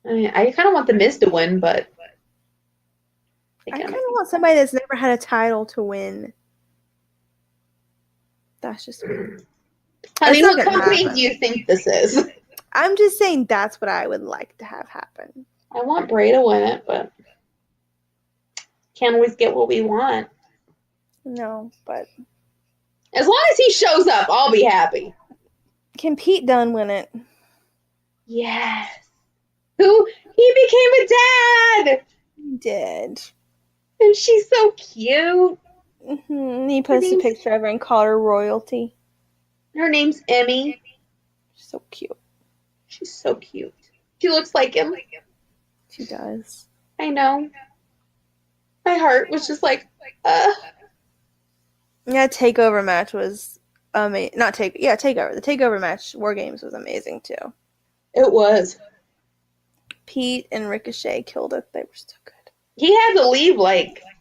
I kind of want the Miz to win, but I kind of want somebody that's never had a title to win. That's just weird. Honey, what company do you think this is? I'm just saying that's what I would like to have happen. I want Bray to win it, but can't always get what we want. No, but as long as he shows up, I'll be happy. Can Pete Dunne win it? Yes. He became a dad. He did. And she's so cute. Mm-hmm. He posted a picture of her and called her royalty. Her name's Emmy. She's so cute. She's so cute. She looks like him. She does. I know. My heart was just like, Yeah, Takeover match was amazing. Takeover. The Takeover match, War Games, was amazing too. It was. Pete and Ricochet killed it. They were so good. He had to leave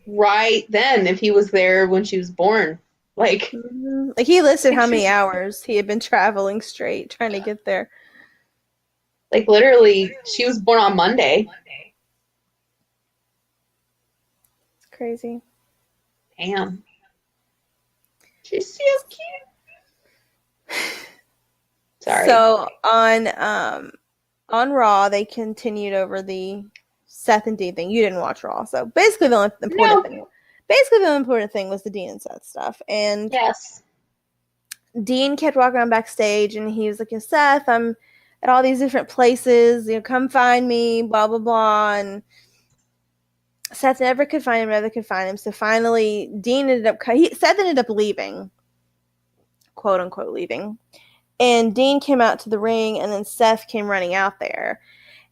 right then if he was there when she was born. Like he listed how many hours he had been traveling straight trying to get there. Like literally, she was born on Monday. It's crazy. Damn. She's so cute. Sorry. So on Raw, they continued over the Seth and Dean thing. You didn't watch Raw, so basically the only important thing was the Dean and Seth stuff. And yes, Dean kept walking around backstage, and he was like, "Seth, I'm at all these different places. Come find me." Blah blah blah. And Seth never could find him. Never could find him. So finally, Seth ended up leaving, quote unquote, leaving. And Dean came out to the ring, and then Seth came running out there.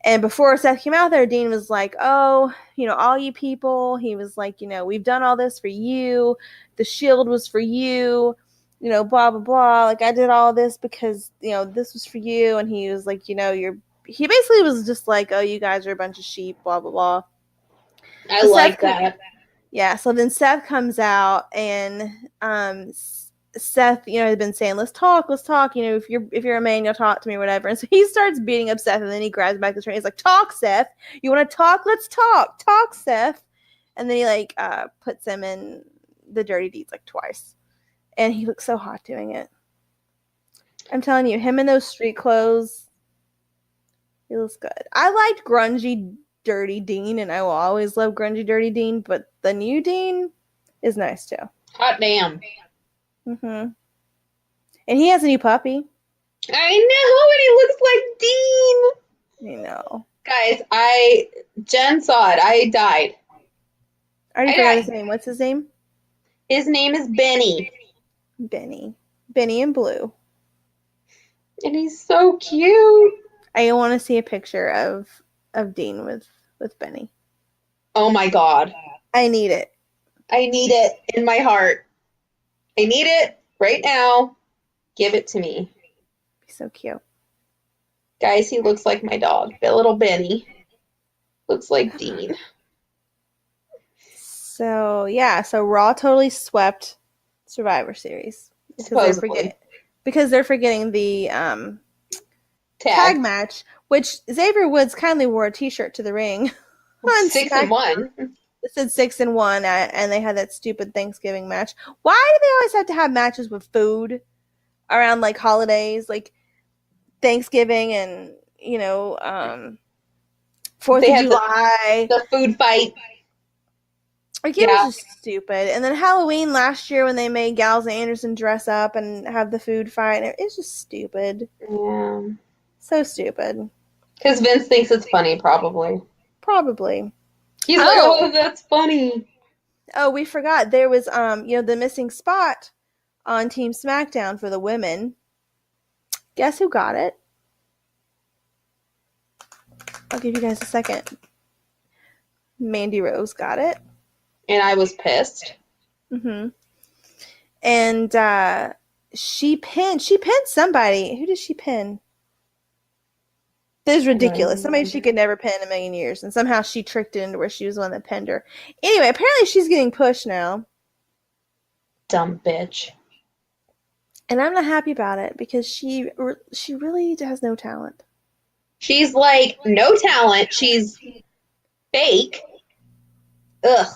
And before Seth came out there, Dean was like, "Oh, all you people," he was like, "we've done all this for you. The Shield was for you, blah, blah, blah. Like, I did all this because, this was for you." And he was like, he basically was just like, "Oh, you guys are a bunch of sheep, blah, blah, blah." I like that. Yeah. So then Seth comes out, and Seth, had been saying, let's talk. If you're a man, you'll talk to me, or whatever. And so he starts beating up Seth, and then he grabs back the train. He's like, "Talk, Seth. You want to talk? Let's talk. Talk, Seth." and then he like puts him in the dirty deeds like twice, and he looks so hot doing it. I'm telling you, him in those street clothes, he looks good. I liked grungy dirty Dean, and I will always love grungy dirty Dean, but the new Dean is nice too. Hot damn. And he has a new puppy. I know, and he looks like Dean. You know. Guys, Jen saw it. I died. I already forgot his name. What's his name? His name is Benny. Benny and Blue. And he's so cute. I want to see a picture of Dean with Benny. Oh my god. I need it. I need it in my heart. I need it right now. Give it to me. He's so cute. Guys, he looks like my dog. The little Benny. Looks like Dean. So, yeah. So, Raw totally swept Survivor Series. Because they're forgetting the tag match, which Xavier Woods kindly wore a t-shirt to the ring. 6-1. It said 6-1, and they had that stupid Thanksgiving match. Why do they always have to have matches with food around, like, holidays, like Thanksgiving and, 4th of July? The food fight. Like, it was just stupid. And then Halloween last year when they made Gals Anderson dress up and have the food fight, it's just stupid. Yeah. So stupid. Because Vince thinks it's funny, probably. He's like, oh, that's funny. Oh, we forgot. There was, the missing spot on Team Smackdown for the women. Guess who got it? I'll give you guys a second. Mandy Rose got it. And I was pissed. And she pinned somebody. Who did she pin? This is ridiculous. Somebody she could never pin in a million years. And somehow she tricked it into where she was the one that pinned her. Anyway, apparently she's getting pushed now. Dumb bitch. And I'm not happy about it because she really has no talent. She's like, no talent. She's fake. Ugh.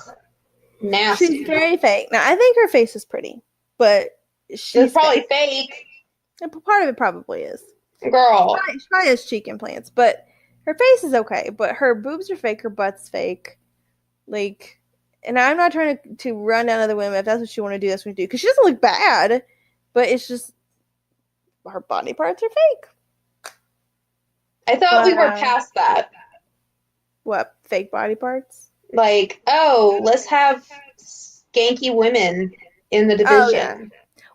Nasty. She's very fake. Now, I think her face is pretty, but she's probably fake. And part of it probably is. Girl. She probably has cheek implants, but her face is okay. But her boobs are fake, her butt's fake. Like, and I'm not trying to run down other women. If that's what you want to do, that's what you do. Because she doesn't look bad, but it's just her body parts are fake. I thought we were past that. What? Fake body parts? Like, oh, let's have skanky women in the division. Oh, yeah.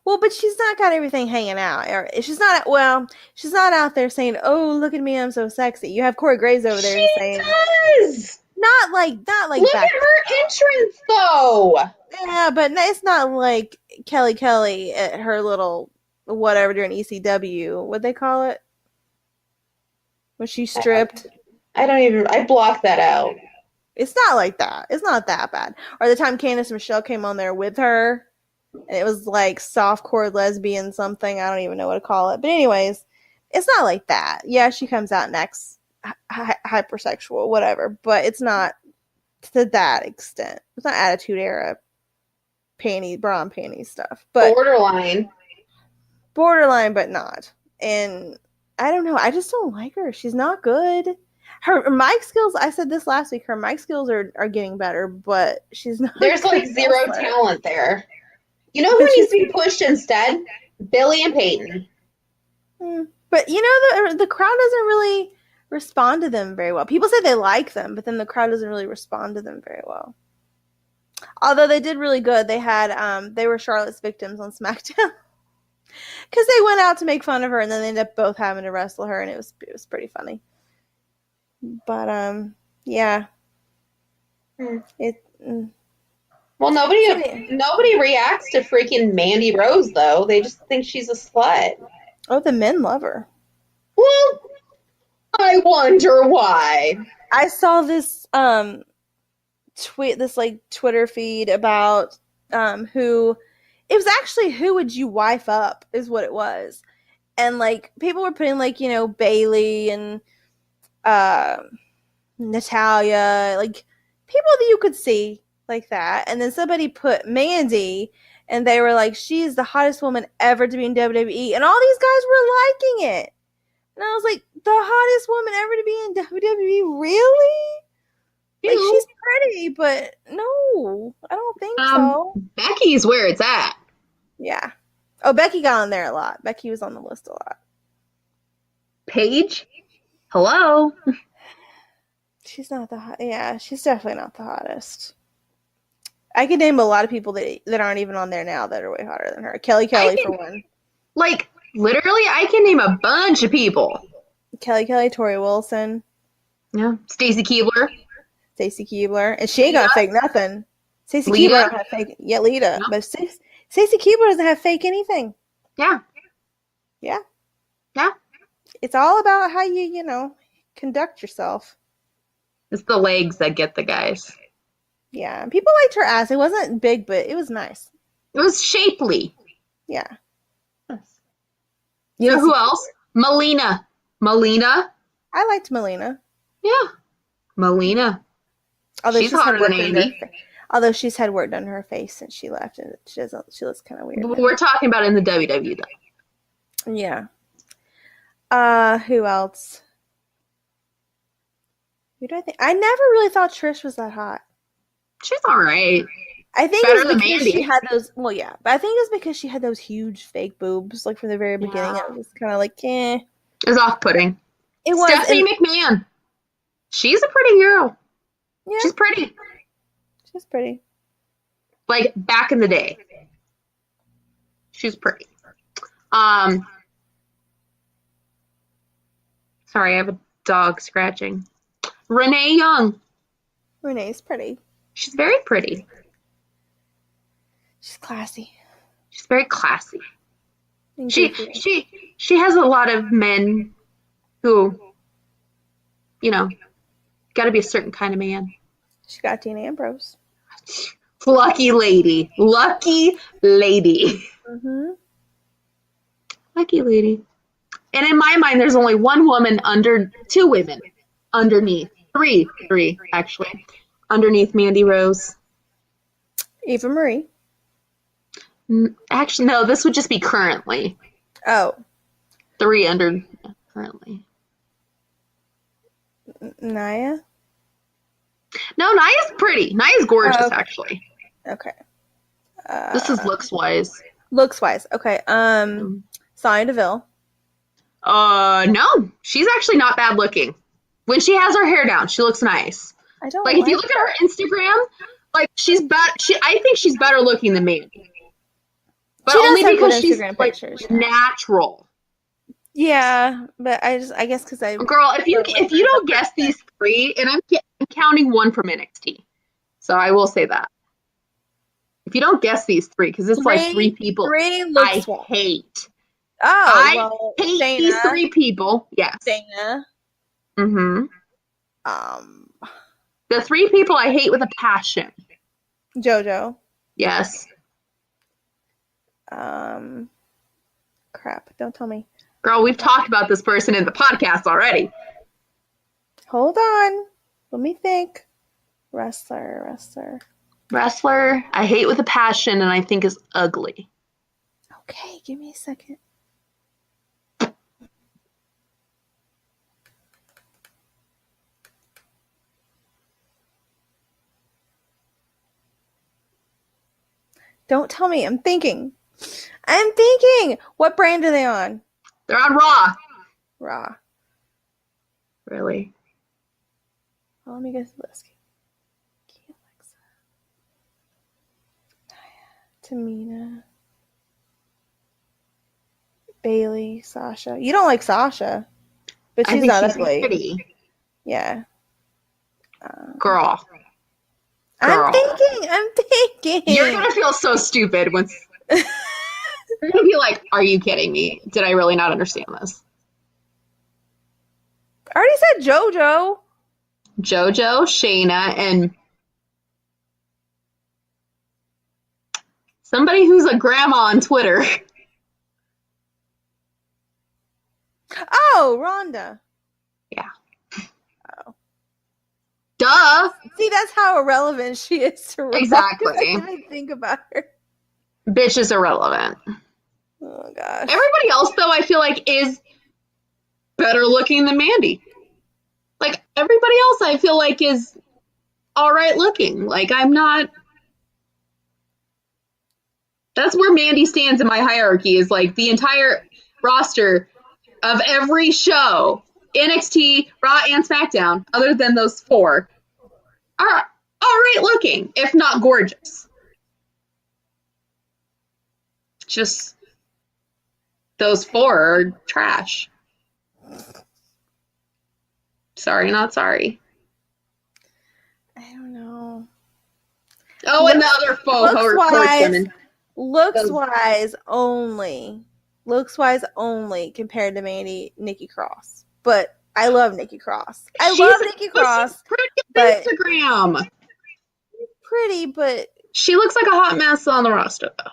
Well, but she's not got everything hanging out. She's not out there saying, "Oh, look at me, I'm so sexy." You have Corey Graves over there saying, does. Not like. Look at her entrance, though. Yeah, but it's not like Kelly at her little whatever during ECW. What they call it? When she stripped. I blocked that out. It's not like that. It's not that bad. Or the time Candice Michelle came on there with her, and it was like softcore lesbian something. I don't even know what to call it. But anyways, it's not like that. Yeah, she comes out next hypersexual, whatever. But it's not to that extent. It's not Attitude Era bra and panties stuff. But borderline, but not. And I don't know. I just don't like her. She's not good. Her mic skills, I said this last week, her mic skills are getting better, but she's not. There's like zero talent there. You know who needs to be pushed instead? Billy and Peyton. But the crowd doesn't really respond to them very well. People say they like them, but then the crowd doesn't really respond to them very well. Although they did really good. They had they were Charlotte's victims on SmackDown. Because they went out to make fun of her, and then they ended up both having to wrestle her, and it was pretty funny. But yeah. Well, nobody reacts to freaking Mandy Rose though. They just think she's a slut. Oh, the men love her. Well, I wonder why. I saw this Twitter feed about who it was actually who would you wife up is what it was. And like people were putting like, Bailey and Natalia, like people that you could see like that. And then somebody put Mandy, and they were like, she's the hottest woman ever to be in WWE. And all these guys were liking it. And I was like, the hottest woman ever to be in WWE? Really? Like, she's pretty, but no, I don't think so. Becky's where it's at. Yeah. Oh, Becky got on there a lot. Becky was on the list a lot. Paige? Hello? She's not the hot. Yeah, she's definitely not the hottest. I could name a lot of people that aren't even on there now that are way hotter than her. Kelly for one. Like, literally, I can name a bunch of people. Kelly, Tori Wilson. Yeah. Stacy Keibler. And she ain't got fake nothing. Stacy Keibler don't have fake. Yeah, Lita. No. But Stacy Keibler doesn't have fake anything. Yeah. Yeah. Yeah. It's all about how you conduct yourself. It's the legs that get the guys. Yeah. People liked her ass. It wasn't big, but it was nice. It was shapely. Yeah. Yes. You know who else? Melina. I liked Melina. Yeah. Melina. Although she's hotter than Andy. Although she's had work done to her face since she left, and she looks kind of weird. But we're talking about in the WWE though. Yeah. Who else? Who do I think? I never really thought Trish was that hot. She's all right. I think better it was than because Mandy. she had those. Well, yeah, but I think it was because she had those huge fake boobs, like from the very beginning. It was kind of like, eh. It was off-putting. It was. Stephanie McMahon. She's a pretty girl. Yeah. She's pretty. She's pretty. Like back in the day. She's pretty. Sorry, I have a dog scratching. Renee Young. Renee's pretty. She's very pretty. She's classy. She's very classy. She has a lot of men who, got to be a certain kind of man. She got Dean Ambrose. Lucky lady. Mm-hmm. Lucky lady. And in my mind, there's only one woman under two women underneath. Three actually. Underneath Mandy Rose. Eva Marie. Actually, no, this would just be currently. Oh. 3 under currently. Nia? No, Nia's pretty. Nia's gorgeous, actually. Okay. This is looks-wise. Looks-wise. Okay. Sonya Deville. No. She's actually not bad looking. When she has her hair down, she looks nice. I don't if you look at her Instagram, she's I think she's better looking than Mandy. But only because she's natural. Yeah, but I guess because Girl, if you don't guess these 3, and I'm counting one from NXT, so I will say that. If you don't guess these 3, because it's 3 people I hate. I hate Dana. These 3 people. Yes. Dana. Mm-hmm. The 3 people I hate with a passion. JoJo. Yes. Crap. Don't tell me. Girl, we've talked about this person in the podcast already. Hold on. Let me think. Wrestler. I hate with a passion and I think is ugly. Okay, give me a second. Don't tell me. I'm thinking. What brand are they on? They're on Raw. Raw. Really? Well, let me get the list. Tamina. Bailey. Sasha. You don't like Sasha. But she's not ugly. Pretty. Yeah. Girl. I'm thinking. You're going to feel so stupid when... You're going to be like, are you kidding me? Did I really not understand this? I already said JoJo. JoJo, Shayna, and somebody who's a grandma on Twitter. Oh, Rhonda. Yeah. Oh. Duh. See, that's how irrelevant she is to Raw. Exactly. I didn't even think about her. Bitch is irrelevant. Oh gosh. Everybody else, though, I feel like is better looking than Mandy. Like, everybody else I feel like is all right looking. Like, I'm not... That's where Mandy stands in my hierarchy, is like the entire roster of every show, NXT, Raw, and SmackDown, other than those 4, are all right looking, if not gorgeous. Just those 4 are trash. Sorry, not sorry. I don't know. Oh, and the other horsewomen. Looks wise only compared to Nikki Cross. But I love Nikki Cross. I love Nikki Cross. Pretty on Instagram. Pretty, but she looks like a hot mess on the roster, though.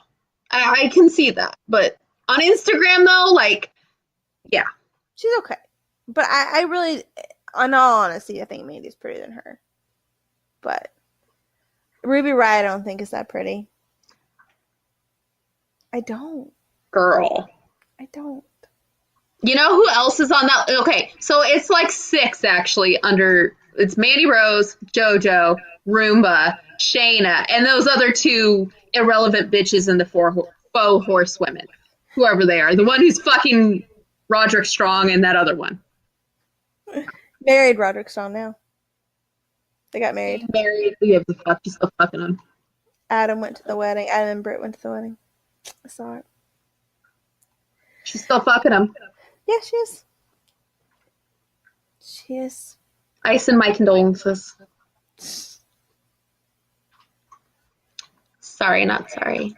I can see that, but on Instagram, though, like, yeah, she's okay. But I really, in all honesty, I think Mandy's prettier than her. But Ruby Riott, I don't think is that pretty. I don't. Girl. I don't. You know who else is on that? Okay, so it's like 6 actually under. It's Mandy Rose, JoJo, Roomba, Shayna, and those other 2 irrelevant bitches in the 4 faux horsewomen, whoever they are. The one who's fucking Roderick Strong and that other one. Married Roderick Strong now. They got married. Married. We have the fuck. She's still fucking him. Adam went to the wedding. Adam and Britt went to the wedding. I saw it. She's still fucking him. Yeah, she is. She is. I send my condolences. Sorry, not sorry.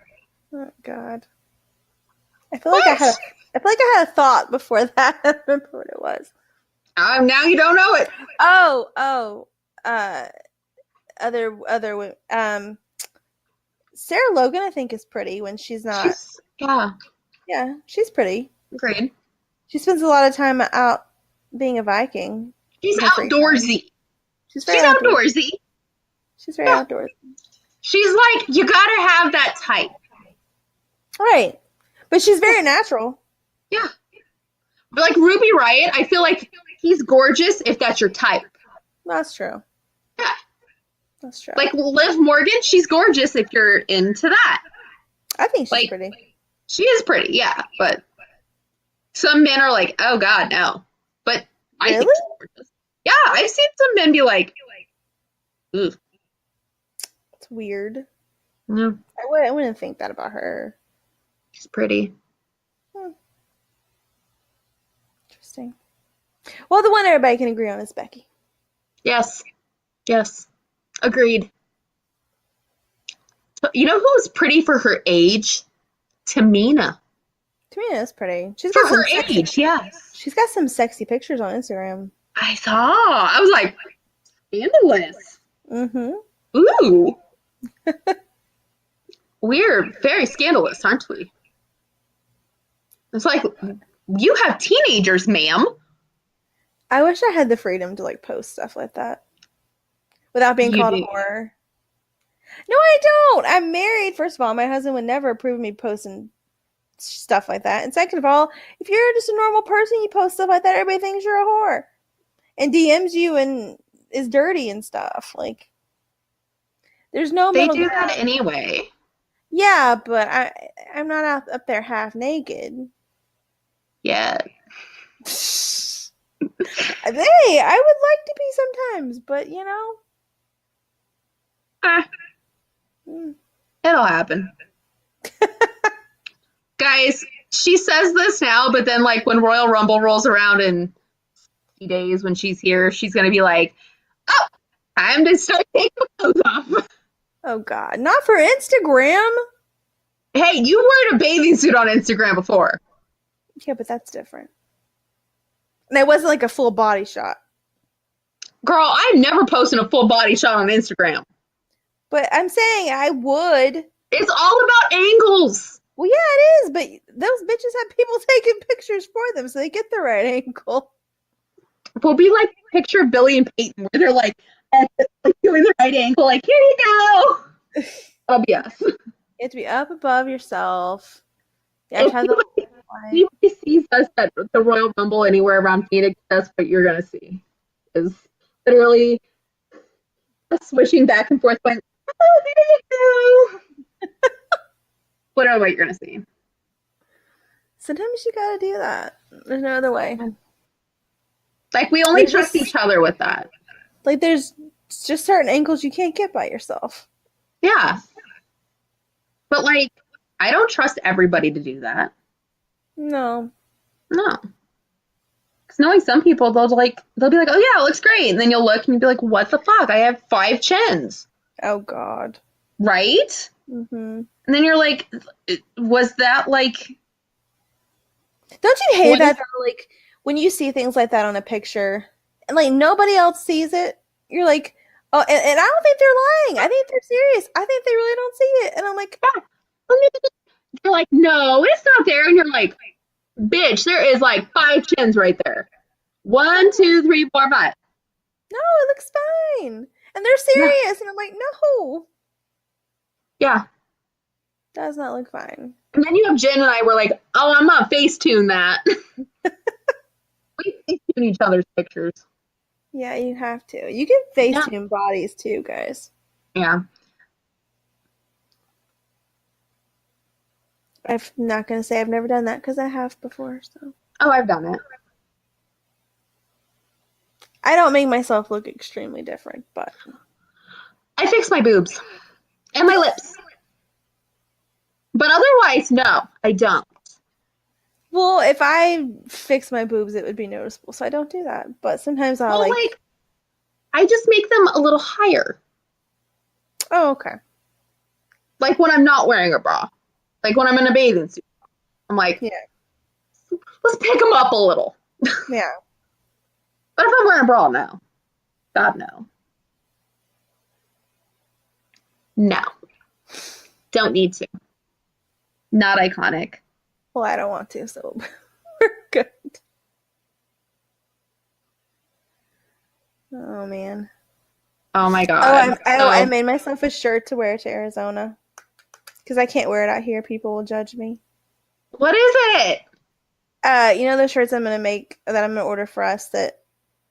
Oh God. I feel like I had a thought before that. I don't remember what it was. Now you don't know it. Other Sarah Logan, I think, is pretty when she's not. Yeah, she's pretty. Agreed. She spends a lot of time out being a Viking. She's outdoorsy. She's outdoorsy. She's very outdoorsy. She's like, you gotta have that type. Right. But she's very natural. Yeah. But like Ruby Riott, I feel like he's gorgeous if that's your type. That's true. Yeah. That's true. Like Liv Morgan, she's gorgeous if you're into that. I think she's pretty. She is pretty, yeah. But some men are like, oh God, no. But I think she's gorgeous. Yeah, I've seen some men be like, ugh. It's weird. No. I wouldn't think that about her. She's pretty. Interesting. Well, the one everybody can agree on is Becky. Yes. Yes. Agreed. You know who's pretty for her age? Tamina. Tamina is pretty. She's got her age, yes. She's got some sexy pictures on Instagram. I saw. I was like, scandalous. Mm-hmm. Ooh. We're very scandalous, aren't we? It's like, you have teenagers, ma'am. I wish I had the freedom to like post stuff like that without being called a whore. No, I don't. I'm married. First of all, my husband would never approve of me posting stuff like that. And second of all, if you're just a normal person, you post stuff like that, everybody thinks you're a whore and DMs you and is dirty and stuff. Like, there's no middle ground. They do that anyway. Yeah, but I'm not up there half naked. Yeah. Hey, I would like to be sometimes, but you know. It'll happen. Guys, she says this now, but then like when Royal Rumble rolls around in days when she's here, she's going to be like, oh, time to start taking clothes off. Oh, God. Not for Instagram. Hey, you wore a bathing suit on Instagram before. Yeah, but that's different. And it wasn't like a full body shot. Girl, I've never posted a full body shot on Instagram. But I'm saying I would. It's all about angles. Well, yeah, it is. But those bitches have people taking pictures for them, so they get the right angle. We'll be like picture of Billy and Peyton, where they're like, head, like doing the right angle, like, here you go. That'll be us. You have to be up above yourself. You have to have the Anybody sees us at the Royal Rumble anywhere around Phoenix, that's what you're gonna see. Is literally us swishing back and forth, going, oh, there you go. Literally what you're gonna see. Sometimes you gotta do that. There's no other way. Like, we only trust each other with that. Like, there's just certain angles you can't get by yourself. Yeah. But, like, I don't trust everybody to do that. No. No. Because knowing some people, they'll be like, oh, yeah, it looks great. And then you'll look and you'll be like, what the fuck? I have 5 chins. Oh, God. Right? Mm-hmm. And then you're like, was that, like... Don't you hate that, though? Like, when you see things like that on a picture, and, like, nobody else sees it, you're like, oh, and I don't think they're lying. I think they're serious. I think they really don't see it. And I'm like, They're like, no, it's not there. And you're like, bitch, there is, like, 5 chins right there. 1, 2, 3, 4, 5. no, it looks fine. And they're serious. Yeah. And I'm like, no. Yeah. Does not look fine. And then you have Jen and I were like, oh, I'm gonna Facetune that. We Facetune each other's pictures. Yeah, you have to. You can Facetune bodies too, guys. Yeah. I'm not going to say I've never done that because I have before. So. Oh, I've done it. I don't make myself look extremely different, but... I fix my boobs. And my lips. But otherwise, no, I don't. Well, if I fix my boobs, it would be noticeable, so I don't do that. But sometimes I'll like I just make them a little higher. Oh, okay. Like when I'm not wearing a bra. Like when I'm in a bathing suit. I'm like, yeah, let's pick them up a little. Yeah. But if I'm wearing a bra, no. God, no. No. Don't need to. Not iconic. Well, I don't want to, so we're good. Oh, man. Oh, my God. I made myself a shirt to wear to Arizona. Because I can't wear it out here. People will judge me. What is it? You know the shirts I'm going to make, that I'm going to order for us that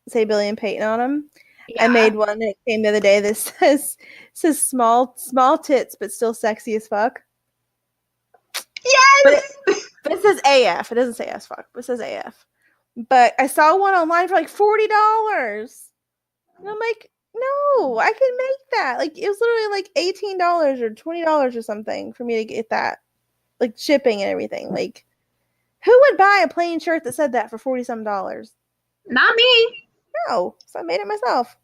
say Billy and Peyton on them? Yeah. I made one that came the other day that says small tits, but still sexy as fuck. Yes! But it says AF. It doesn't say as fuck, but it says AF. But I saw one online for like $40. And I'm like, no, I can make that. Like, it was literally like $18 or $20 or something for me to get that. Like, shipping and everything. Like, who would buy a plain shirt that said that for $40-some? Not me. No. So I made it myself.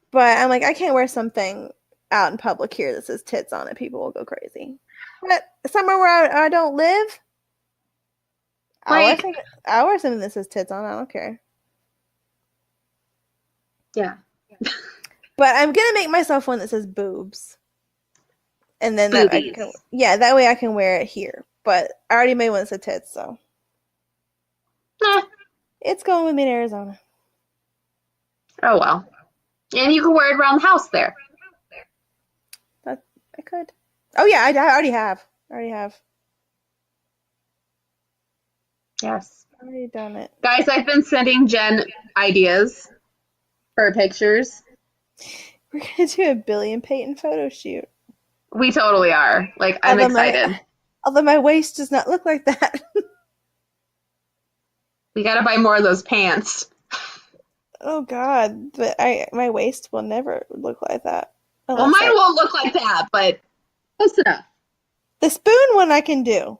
But I'm like, I can't wear something out in public here that says tits on it. People will go crazy. But somewhere where I don't live, I'll wear something that says tits on. I don't care. Yeah. But I'm going to make myself one that says boobs. And then that way I can wear it here. But I already made one that said tits, so. Nah. It's going with me in Arizona. Oh, well. And you can wear it around the house there. I could. Oh, yeah, I already have. Yes. I've already done it. Guys, I've been sending Jen ideas for pictures. We're going to do a Billy and Peyton photo shoot. We totally are. Like, I'm excited. Although my waist does not look like that. We got to buy more of those pants. Oh, God. But my waist will never look like that. Well, mine won't look like that, but close enough. The spoon one I can do.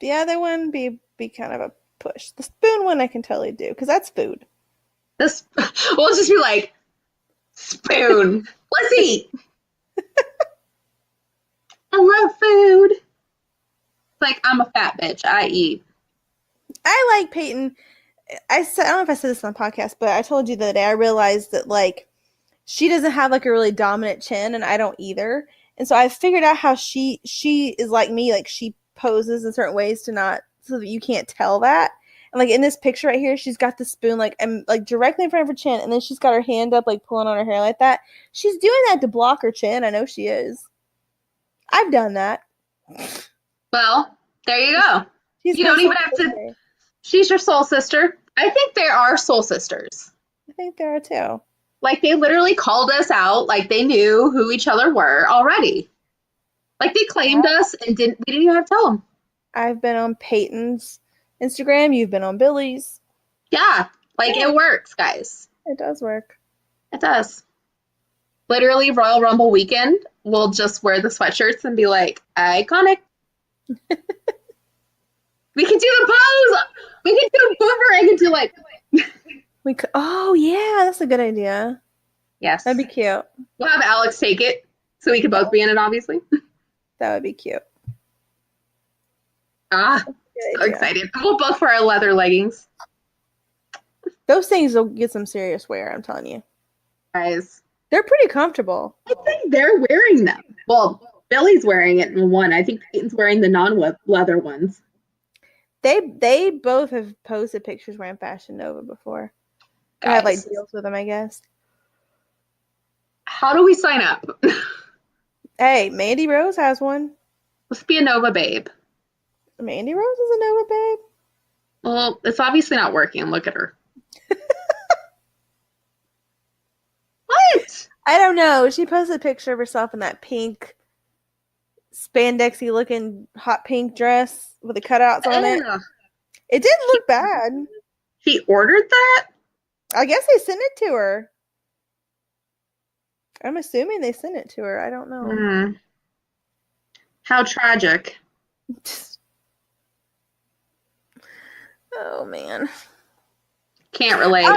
The other one be kind of a push. The spoon one I can totally do, because that's food. We'll just be like, spoon. Let's eat. I love food. It's like, I'm a fat bitch. I eat. I like Peyton. I don't know if I said this on the podcast, but I told you the other day, I realized that, like, she doesn't have, like, a really dominant chin, and I don't either. And so I figured out how she is like me. Like, she poses in certain ways so that you can't tell that. And like in this picture right here, she's got the spoon like and like directly in front of her chin, and then she's got her hand up like pulling on her hair like that. She's doing that to block her chin. I know she is. I've done that. Well, there you go. She's You my don't even soul have to. sister. She's your soul sister. I think they are soul sisters. I think there are too. Like they literally called us out, like they knew who each other were already. Like they claimed us and we didn't even have to tell them. I've been on Peyton's Instagram. You've been on Billy's. Yeah, like it works, guys. It does work. It does. Literally, Royal Rumble weekend, we'll just wear the sweatshirts and be like, iconic. We can do the pose. We can do a boomerang and do like. We could. Oh yeah, that's a good idea. Yes. That'd be cute. We'll have Alex take it so we can both be in it, obviously. That would be cute. So excited. We'll both wear our leather leggings. Those things will get some serious wear, I'm telling you. Guys. They're pretty comfortable. I think they're wearing them. Well, Billy's wearing it in one. I think Peyton's wearing the non-leather ones. They both have posted pictures wearing Fashion Nova before. I have like deals with them, I guess. How do we sign up? Hey, Mandy Rose has one. Let's be a Nova babe. Mandy Rose is a Nova babe? Well, it's obviously not working. Look at her. What? I don't know. She posted a picture of herself in that pink, spandexy looking hot pink dress with the cutouts on it. It didn't look bad. She ordered that? I guess they sent it to her. I'm assuming they sent it to her. I don't know. How tragic. Oh, man. Can't relate.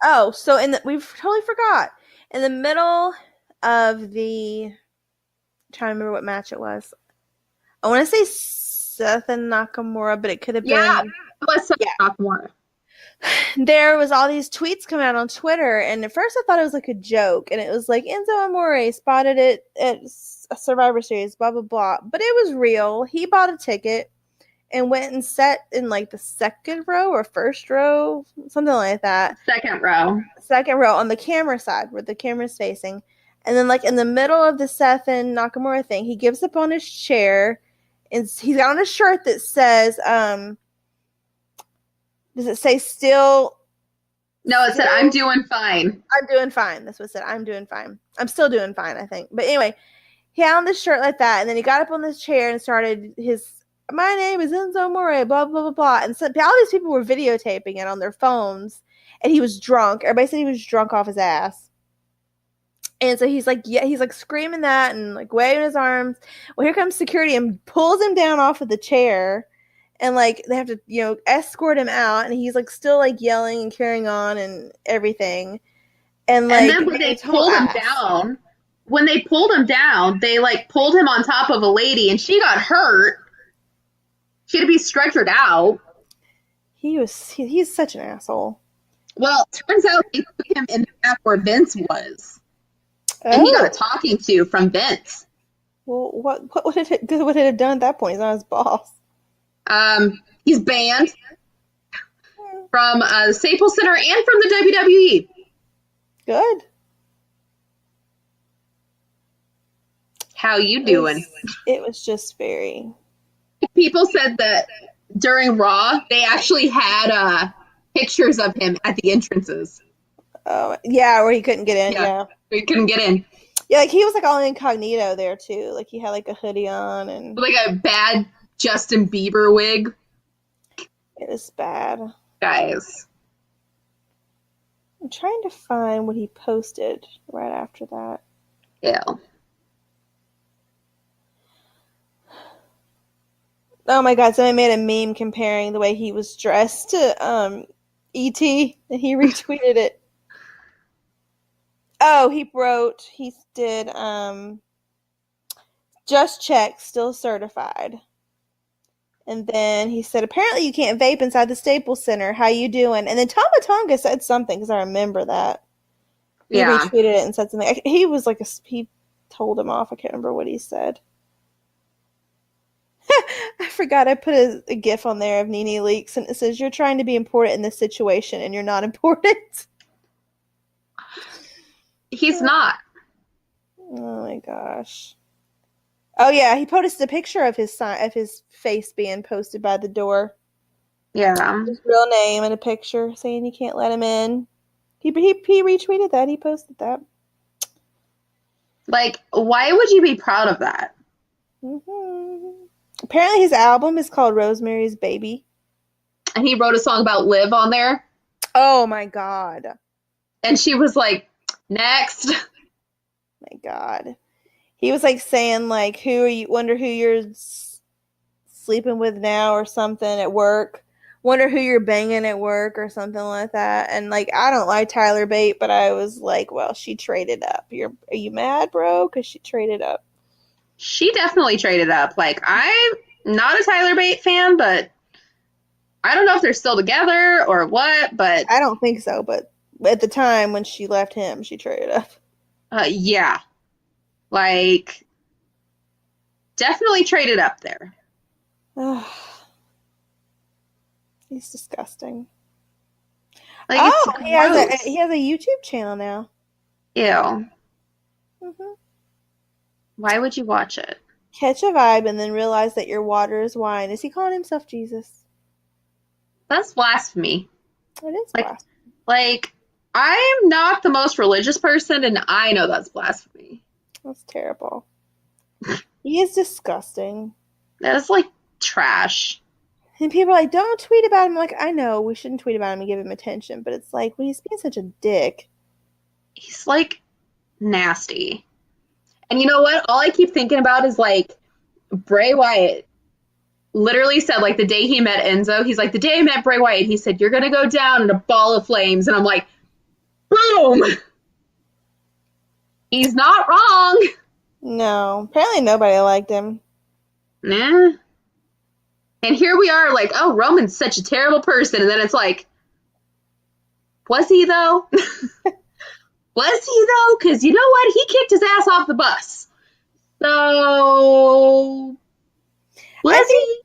Oh, so we've totally forgot. In the middle of I'm trying to remember what match it was. I want to say Seth and Nakamura, but it could have been. Yeah, it was Seth Nakamura. There was all these tweets coming out on Twitter, and at first I thought it was like a joke, and it was like Enzo Amore spotted it at Survivor Series, blah, blah, blah. But it was real. He bought a ticket and went and sat in like the second row or first row, something like that. Second row On the camera side where the camera's facing. And then like in the middle of the Seth and Nakamura thing, he gives up on his chair and he's got on a shirt that says, does it say still? No, it said, I'm doing fine. I'm doing fine. That's what it said. I'm doing fine. I'm still doing fine, I think. But anyway, he had on this shirt like that. And then he got up on this chair and started my name is Enzo Amore, blah, blah, blah, blah. And so all these people were videotaping it on their phones. And he was drunk. Everybody said he was drunk off his ass. And so he's like, he's like screaming that and like waving his arms. Well, here comes security and pulls him down off of the chair. And like they have to, escort him out. And he's like still like yelling and carrying on and everything. And like then when they pulled him down, they like pulled him on top of a lady and she got hurt. She had to be stretchered out. He's such an asshole. Well, turns out they put him in the back where Vince was. And he got a talking to from Vince. Well, what would it have done at that point? He's not his boss. He's banned from the Staples Center and from the WWE. Good. How you doing? It was just very... People said that during Raw, they actually had pictures of him at the entrances. Oh, yeah, where he couldn't get in, yeah. He couldn't get in. Yeah, like he was like all incognito there, too. Like he had like a hoodie on and... Like a bad Justin Bieber wig. It was bad. Guys. I'm trying to find what he posted right after that. Yeah. Oh my god, somebody made a meme comparing the way he was dressed to E.T. and he retweeted it. Oh, he did just check, still certified. And then he said, apparently you can't vape inside the Staples Center. How you doing? And then Tama Tonga said something because I remember that. He retweeted it and said something. He was like he told him off. I can't remember what he said. I forgot I put a GIF on there of Nene Leakes, and it says, "You're trying to be important in this situation, and you're not important." He's not. Oh my gosh. Oh yeah, he posted a picture of his face being posted by the door. Yeah. His real name and a picture saying you can't let him in. He retweeted that. He posted that. Like, why would you be proud of that? Apparently his album is called Rosemary's Baby. And he wrote a song about Liv on there. Oh my god. And she was like, next. My god. He was like saying like, wonder who you're sleeping with now or something at work. Wonder who you're banging at work or something like that. And like, I don't like Tyler Bate, but I was like, well, she traded up. Are you mad, bro? Because she traded up. She definitely traded up. Like, I'm not a Tyler Bate fan, but I don't know if they're still together or what, but... I don't think so, but at the time when she left him, she traded up. Yeah. Like, definitely traded up there. He's disgusting. Like, oh, it's he has a YouTube channel now. Ew. Mm-hmm. Why would you watch it? Catch a vibe and then realize that your water is wine. Is he calling himself Jesus? That's blasphemy. It is like, blasphemy. Like, I'm not the most religious person, and I know that's blasphemy. That's terrible. He is disgusting. That is like trash. And people are like, don't tweet about him. I'm like, I know we shouldn't tweet about him and give him attention, but it's like when he's being such a dick. He's like nasty. And you know what? All I keep thinking about is like Bray Wyatt literally said like the day he met Enzo, he's like, the day I met Bray Wyatt, he said, you're going to go down in a ball of flames. And I'm like, boom! He's not wrong. No. Apparently nobody liked him. Nah. And here we are like, oh, Roman's such a terrible person. And then it's like, was he though? Was he though? Because you know what? He kicked his ass off the bus. So, was he?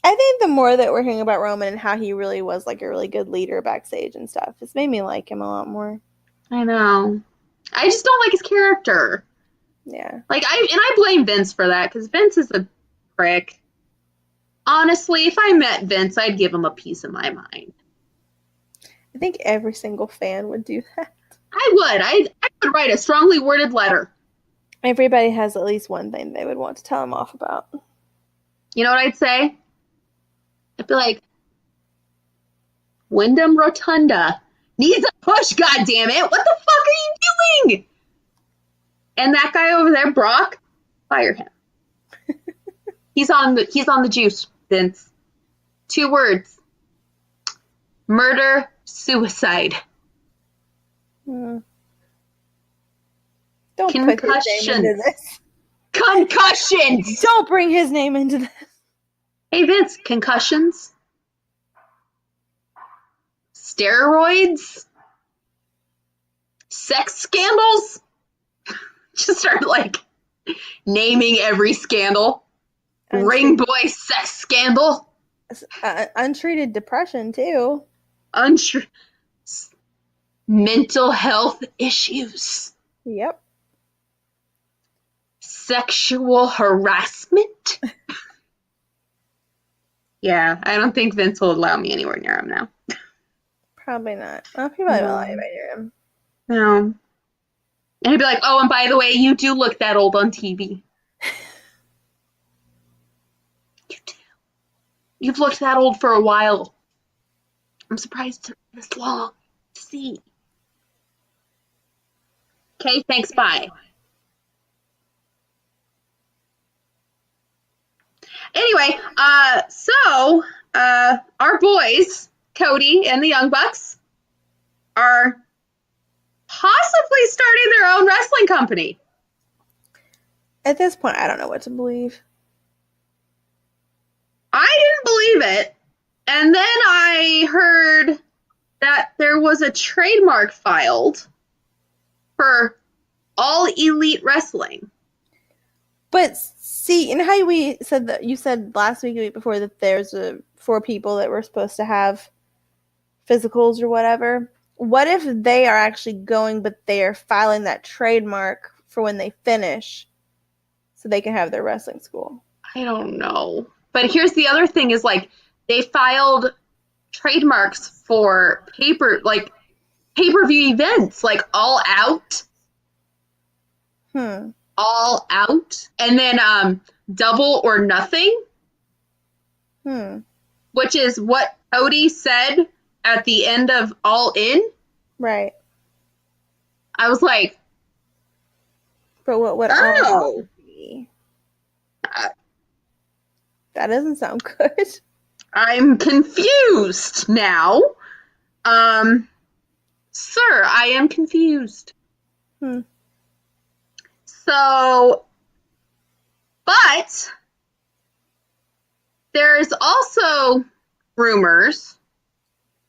I think the more that we're hearing about Roman and how he really was like a really good leader backstage and stuff, it's made me like him a lot more. I know. I just don't like his character. Yeah. Like, I blame Vince for that, because Vince is a prick. Honestly, if I met Vince, I'd give him a piece of my mind. I think every single fan would do that. I would. I would write a strongly worded letter. Everybody has at least one thing they would want to tell him off about. You know what I'd say? I'd be like, Wyndham Rotunda needs a push, goddammit! What the fuck are you doing? And that guy over there, Brock, fire him. He's on the juice, Vince. 2 words. Murder, suicide. Don't put his name into this. Concussions! Don't bring his name into this. Hey, Vince, concussions? Steroids? Sex scandals? Just start, like, naming every scandal. Ring boy sex scandal. Untreated depression, too. Mental health issues. Yep. Sexual harassment. Yeah, I don't think Vince will allow me anywhere near him now. Probably not. Well, he probably won't allow anybody near him. No. And he'd be like, oh, and by the way, you do look that old on TV. You do. You've looked that old for a while. I'm surprised it took this long to see. Okay, thanks, bye. Anyway, so our boys, Cody and the Young Bucks, are possibly starting their own wrestling company. At this point, I don't know what to believe. I didn't believe it. And then I heard that there was a trademark filed for All Elite Wrestling. But see, and how we said that you said last week, the week before, that there's 4 people that were supposed to have physicals or whatever. What if they are actually going, but they are filing that trademark for when they finish, so they can have their wrestling school? I don't know. But here's the other thing is like they filed trademarks for pay-per-view events, like All Out. All Out. And then Double or Nothing. Which is what Cody said at the end of All In. Right. I was like, but what would All Out be? That doesn't sound good. I'm confused now. Sir, I am confused. So, but there's also rumors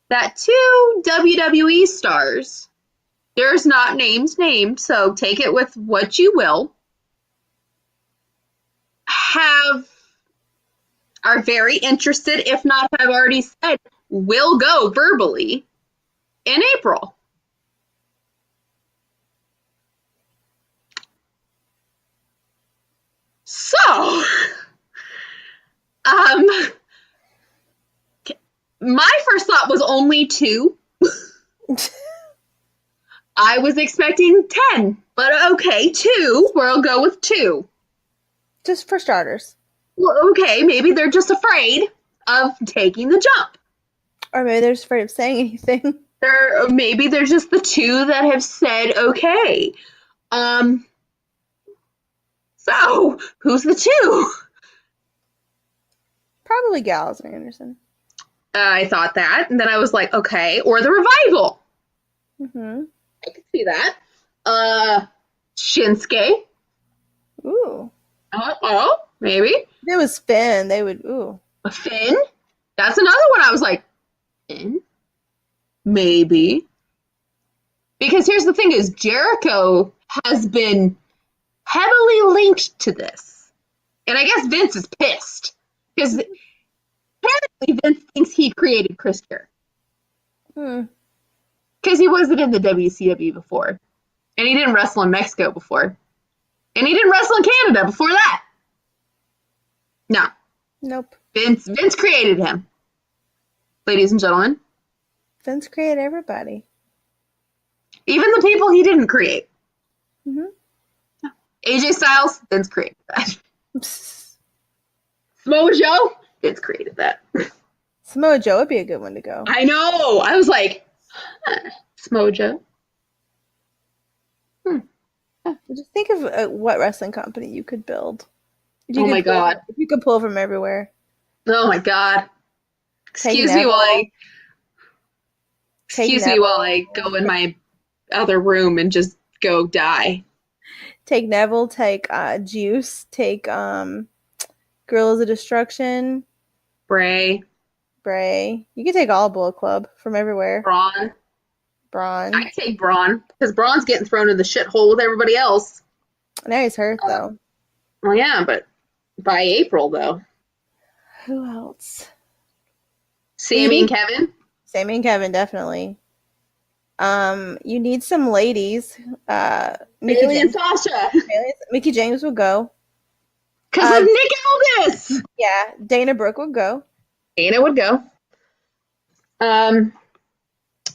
that 2 WWE stars, there's not names named, so take it with what you will, are very interested, if not have already said, will go verbally in April. So, my first thought was only 2. I was expecting 10, but okay, 2. We'll go with 2. Just for starters. Well, okay, maybe they're just afraid of taking the jump. Or maybe they're just afraid of saying anything. Maybe they're just the 2 that have said okay. So, who's the 2? Probably Gallows and Anderson. I thought that, and then I was like, okay, or the Revival. I could see that. Shinsuke. Ooh. Oh, maybe. If it was Finn, they would, ooh. Finn? That's another one. I was like, Finn? Maybe. Because here's the thing is, Jericho has been heavily linked to this. And I guess Vince is pissed. Because apparently Vince thinks he created Chris Jericho. Because he wasn't in the WCW before. And he didn't wrestle in Mexico before. And he didn't wrestle in Canada before that. No. Nope. Vince created him. Ladies and gentlemen. Vince created everybody. Even the people he didn't create. AJ Styles, Vince created that. Samoa Joe, Vince created that. Samoa Joe would be a good one to go. I know. I was like, Samoa Joe. Just think of what wrestling company you could build. Oh my God. If you could pull from everywhere. Oh my God. Excuse me while I go in my other room and just go die. Take Neville, take Juice, take Gorillas of Destruction. Bray. You can take all Bullet Club from everywhere. Braun. I take Braun because Braun's getting thrown in the shithole with everybody else. Now he's hurt though. Well, yeah, but by April though. Who else? Sammy and Kevin. Sammy and Kevin, definitely. You need some ladies. Bailey and Sasha. Mickie James would go. Because of Nick Aldis. Yeah, Dana Brooke would go. Dana would go.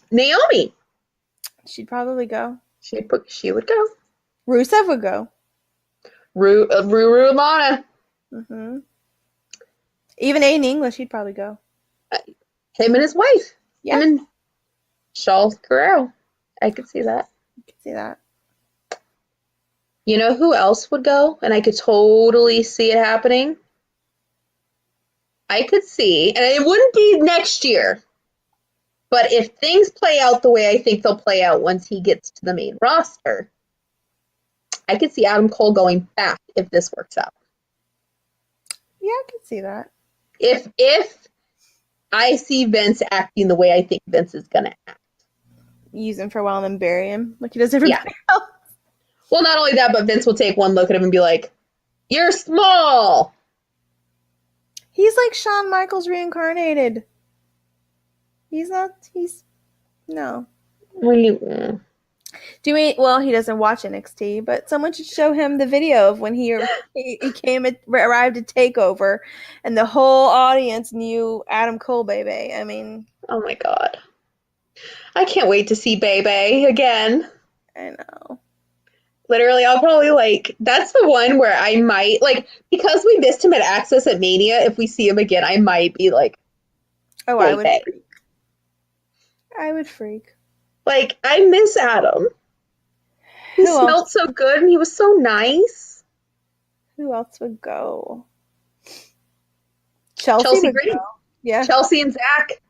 Naomi. She'd probably go. She would go. Rusev would go. Ruru Lana. Even Aiden English, he'd probably go. Him and his wife. Yeah. Him and Charles Guerrero. I could see that. You know who else would go? And I could totally see it happening. I could see, and it wouldn't be next year, but if things play out the way I think they'll play out once he gets to the main roster, I could see Adam Cole going back if this works out. Yeah, I could see that. If I see Vince acting the way I think Vince is going to act. Use him for a while and then bury him like he does everybody else. Well, not only that, but Vince will take one look at him and be like, You're small. He's like Shawn Michaels reincarnated. No. Mm. Well, he doesn't watch NXT, but someone should show him the video of when he arrived at TakeOver, and the whole audience knew Adam Cole, baby. I mean, Oh my god. I can't wait to see Bebe again. I know. Literally, I'll probably that's the one where I might, because we missed him at Access at Mania, if we see him again, I might be like, Oh, Bebe. I would freak. I would freak. I miss Adam. He smelled so good and he was so nice. Who else would go? Chelsea would Green. go. Yeah. Chelsea and Zach.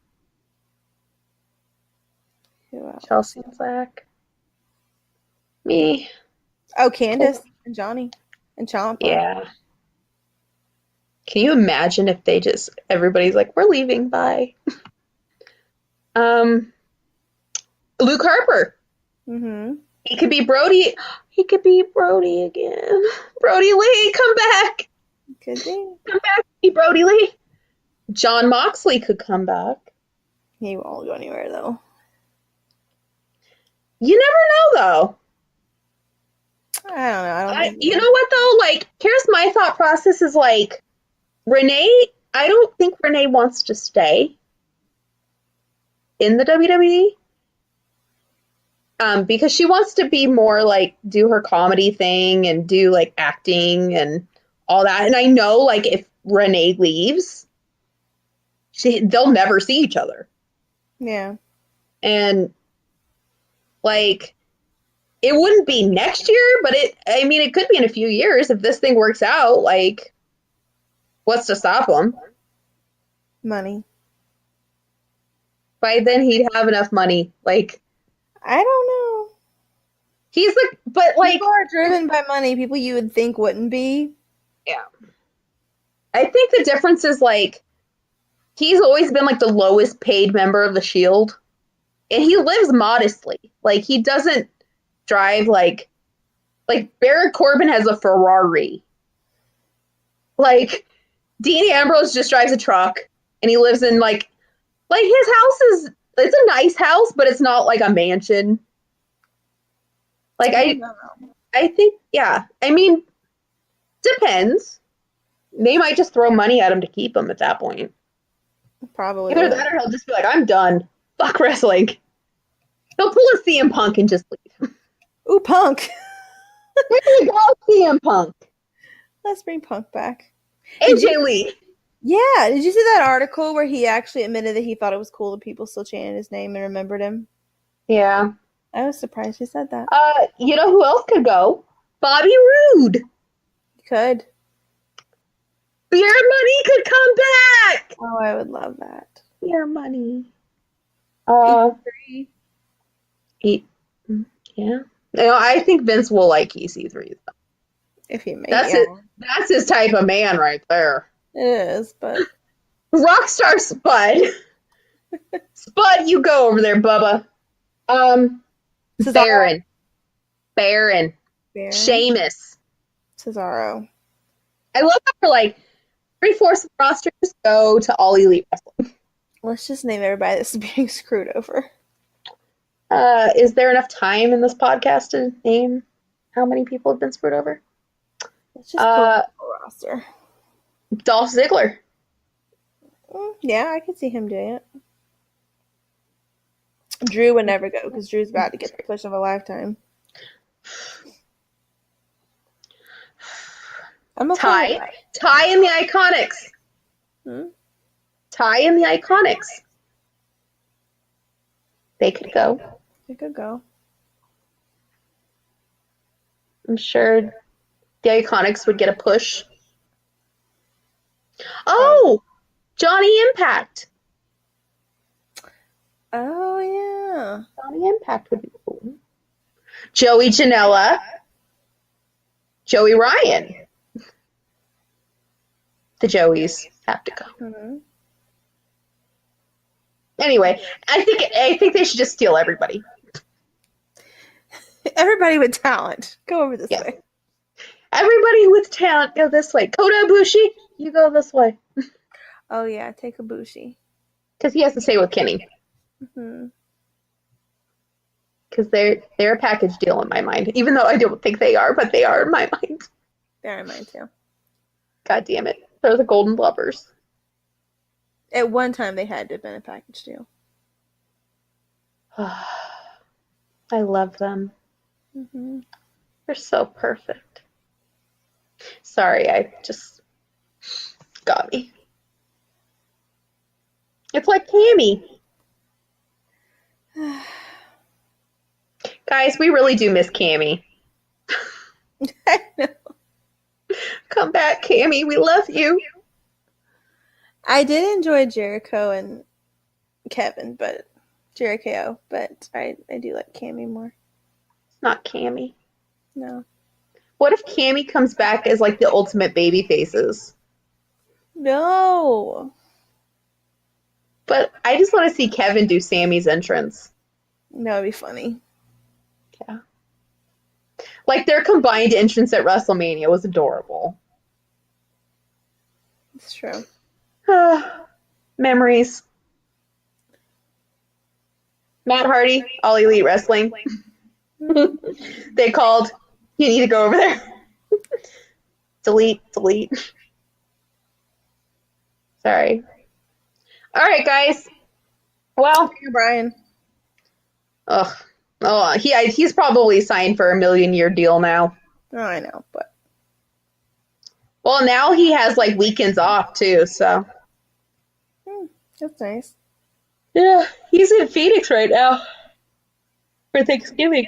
Who else? Chelsea and Zach. Me. Oh, Candace and Johnny and Ciampa. Yeah. Can you imagine if everybody's like, we're leaving, bye. Luke Harper. Mm-hmm. He could be Brody. He could be Brody again. Brody Lee, come back. Could be. Come back, be Brody Lee. John Moxley could come back. He won't go anywhere, though. You never know, though. I don't know. You know what, though? Here's my thought process is Renee, I don't think Renee wants to stay in the WWE. Because she wants to be more do her comedy thing and do acting and all that. And I know if Renee leaves, they'll never see each other. Yeah. And it wouldn't be next year, but it could be in a few years if this thing works out. What's to stop them? Money. By then he'd have enough money. I don't know. He's people are driven by money. People you would think wouldn't be. Yeah. I think the difference is he's always been the lowest paid member of the Shield, and he lives modestly. He doesn't drive Baron Corbin has a Ferrari. Dean Ambrose just drives a truck, and he lives in his house it's a nice house, but it's not a mansion. I think, yeah. Depends. They might just throw money at him to keep him at that point. Probably. Either that or he'll just be I'm done. Fuck wrestling. He'll pull a CM Punk and just leave. Ooh, Punk. There you go, CM Punk. Let's bring Punk back. AJ Lee. Yeah, did you see that article where he actually admitted that he thought it was cool that people still chanted his name and remembered him? Yeah. I was surprised he said that. You know who else could go? Bobby Roode. Could. Beer Money could come back. Oh, I would love that. Beer Money. Yeah. I think Vince will like EC3. If he may. That's his type of man right there. It is, but Rockstar Spud. Spud, you go over there, Bubba. Baron. Sheamus. Cesaro. I love how for 3/4 of the roster just go to All Elite Wrestling. Let's just name everybody that's being screwed over. Is there enough time in this podcast to name how many people have been screwed over? Let's just pull up the roster. Dolph Ziggler. Yeah, I could see him doing it. Drew would never go because Drew's about to get the push of a lifetime. I'm okay. Ty and the Iconics. Ty and the Iconics. They could go. They could go. I'm sure the Iconics would get a push. Oh! Johnny Impact. Oh, yeah. Johnny Impact would be cool. Joey Janela. Joey Ryan. The Joeys have to go. Mm-hmm. Anyway, I think they should just steal everybody. Everybody with talent. Go over this way. Everybody with talent, go this way. Kota Ibushi, you go this way. Oh yeah, take Ibushi. Because he has to stay with Kenny. Mm-hmm. Because they're a package deal in my mind. Even though I don't think they are, but they are in my mind. They're in mine too. God damn it. They're the golden lovers. At one time, they had to have been a package deal. I love them. Mm-hmm. They're so perfect. Sorry, I just got me. It's like Cammy. Guys, we really do miss Cammy. I know. Come back, Cammy. We love you. I did enjoy Jericho and Kevin, but Jericho, but I do like Cammy more. It's not Cammy. No. What if Cammy comes back as like the ultimate baby faces? No. But I just want to see Kevin do Sammy's entrance. That would be funny. Yeah. Like their combined entrance at WrestleMania was adorable. It's true. Memories. Matt Hardy, All Elite Wrestling. They called, you need to go over there. Delete. Sorry. All right, guys. Well, Brian. He's probably signed for a 1,000,000-year deal now. Oh, I know, but Well, now he has like weekends off too, so that's nice. yeah, he's in Phoenix right now for Thanksgiving.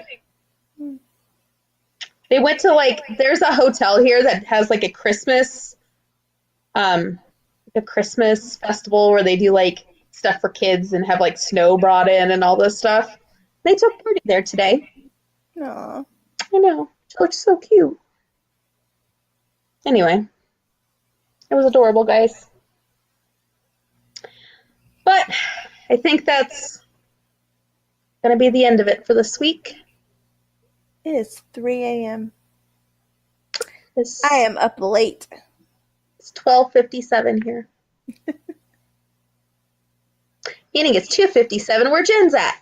They went to there's a hotel here that has like a Christmas festival where they do like stuff for kids and have like snow brought in and all this stuff. They took party there today. Aw. I know. It looks so cute. Anyway, it was adorable, guys. But I think that's going to be the end of it for this week. It is 3 a.m. It's, I am up late. It's 12:57 here. Meaning it's 2:57 where Jen's at.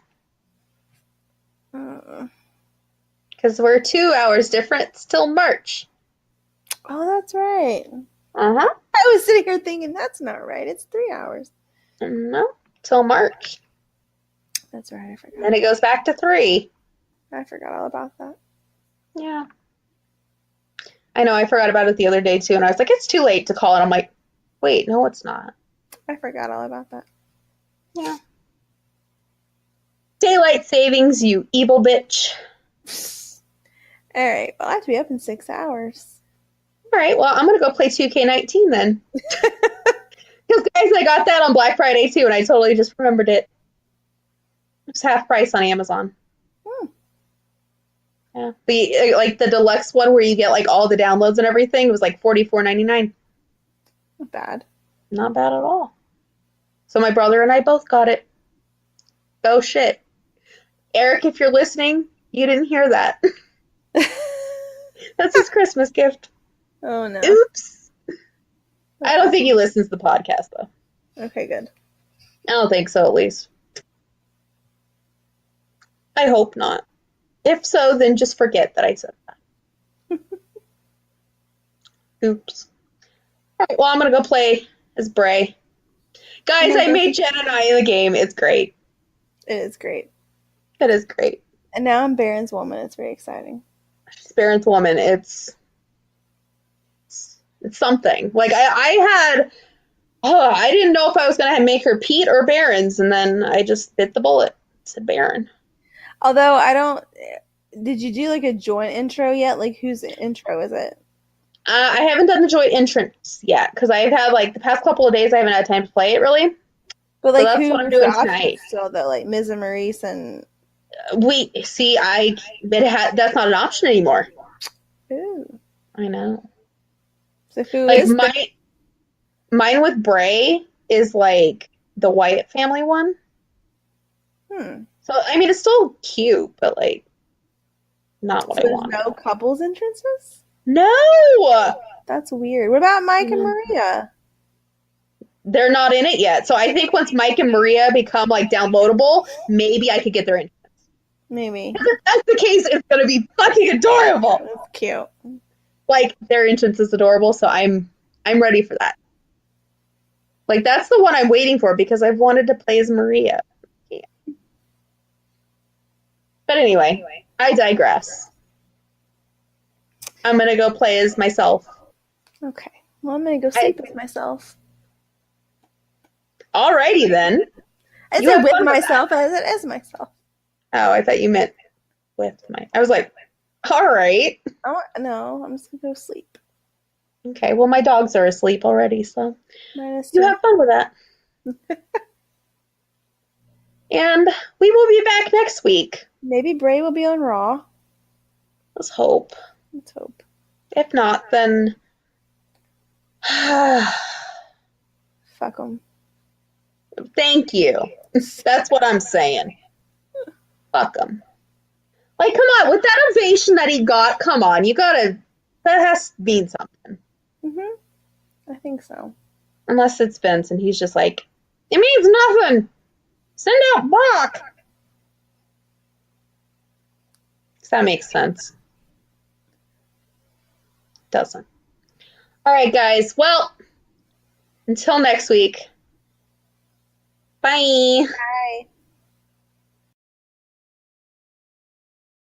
Because we're 2 hours different. It's till March. Oh, that's right. Uh-huh. I was sitting here thinking, that's not right. It's 3 hours. No, till March. That's right. I forgot. Then it goes back to 3. I forgot all about that. Yeah. I know, I forgot about it the other day too, and I was like, it's too late to call, and I'm like, wait, no, it's not. I forgot all about that. Yeah. Daylight savings, you evil bitch. All right. Well, I have to be up in 6 hours. All right, well, I'm going to go play 2K19 then. Because, guys, I got that on Black Friday too, and I totally just remembered it. It's half price on Amazon. Yeah. The deluxe one where you get like all the downloads and everything was like $44.99. Not bad. Not bad at all. So my brother and I both got it. Oh shit. Eric, if you're listening, you didn't hear that. That's his Christmas gift. Oh no. Oops. I don't think he listens to the podcast though. Okay, good. I don't think so, at least. I hope not. If so, then just forget that I said that. Oops. All right, well, I'm going to go play as Bray. Guys, I made Jen and I in the game. It's great. It is great. It is great. And now I'm Baron's woman. It's very exciting. She's Baron's woman. It's something. Like, I didn't know if I was going to make her Pete or Baron's, and then I just bit the bullet. Said Baron. Although did you do like a joint intro yet? Like whose intro is it? I haven't done the joint entrance yet because I've had like the past couple of days I haven't had time to play it really. But like so that's what I'm doing tonight. So that like Miz and Maurice and that's not an option anymore. Ooh. I know. So who is mine with Bray is like the Wyatt family one. So I mean it's still cute, but like not what I want. No couples entrances? No! That's weird. What about Mike and Maria? They're not in it yet. So I think once Mike and Maria become like downloadable, maybe I could get their entrance. Maybe. If that's the case, it's gonna be fucking adorable. That's cute. Like their entrance is adorable, so I'm ready for that. Like that's the one I'm waiting for because I've wanted to play as Maria. Yeah. But anyway, I digress. I'm gonna go play as myself. Okay. Well, I'm gonna go sleep with myself. Alrighty then. I said with myself. I said as myself. Oh, I thought you meant with my. I was like, all right. No, I'm just gonna go sleep. Okay, well, my dogs are asleep already, so you have fun with that. And we will be back next week. Maybe Bray will be on Raw. Let's hope. Let's hope. If not, then fuck them. Thank you. That's what I'm saying. Fuck them. Like, come on, with that ovation that he got, come on, that has to mean something. I think so. Unless it's Vince and he's just like, it means nothing. Send out Brock. Does that make sense? Doesn't. All right, guys. Well, until next week. Bye. Bye.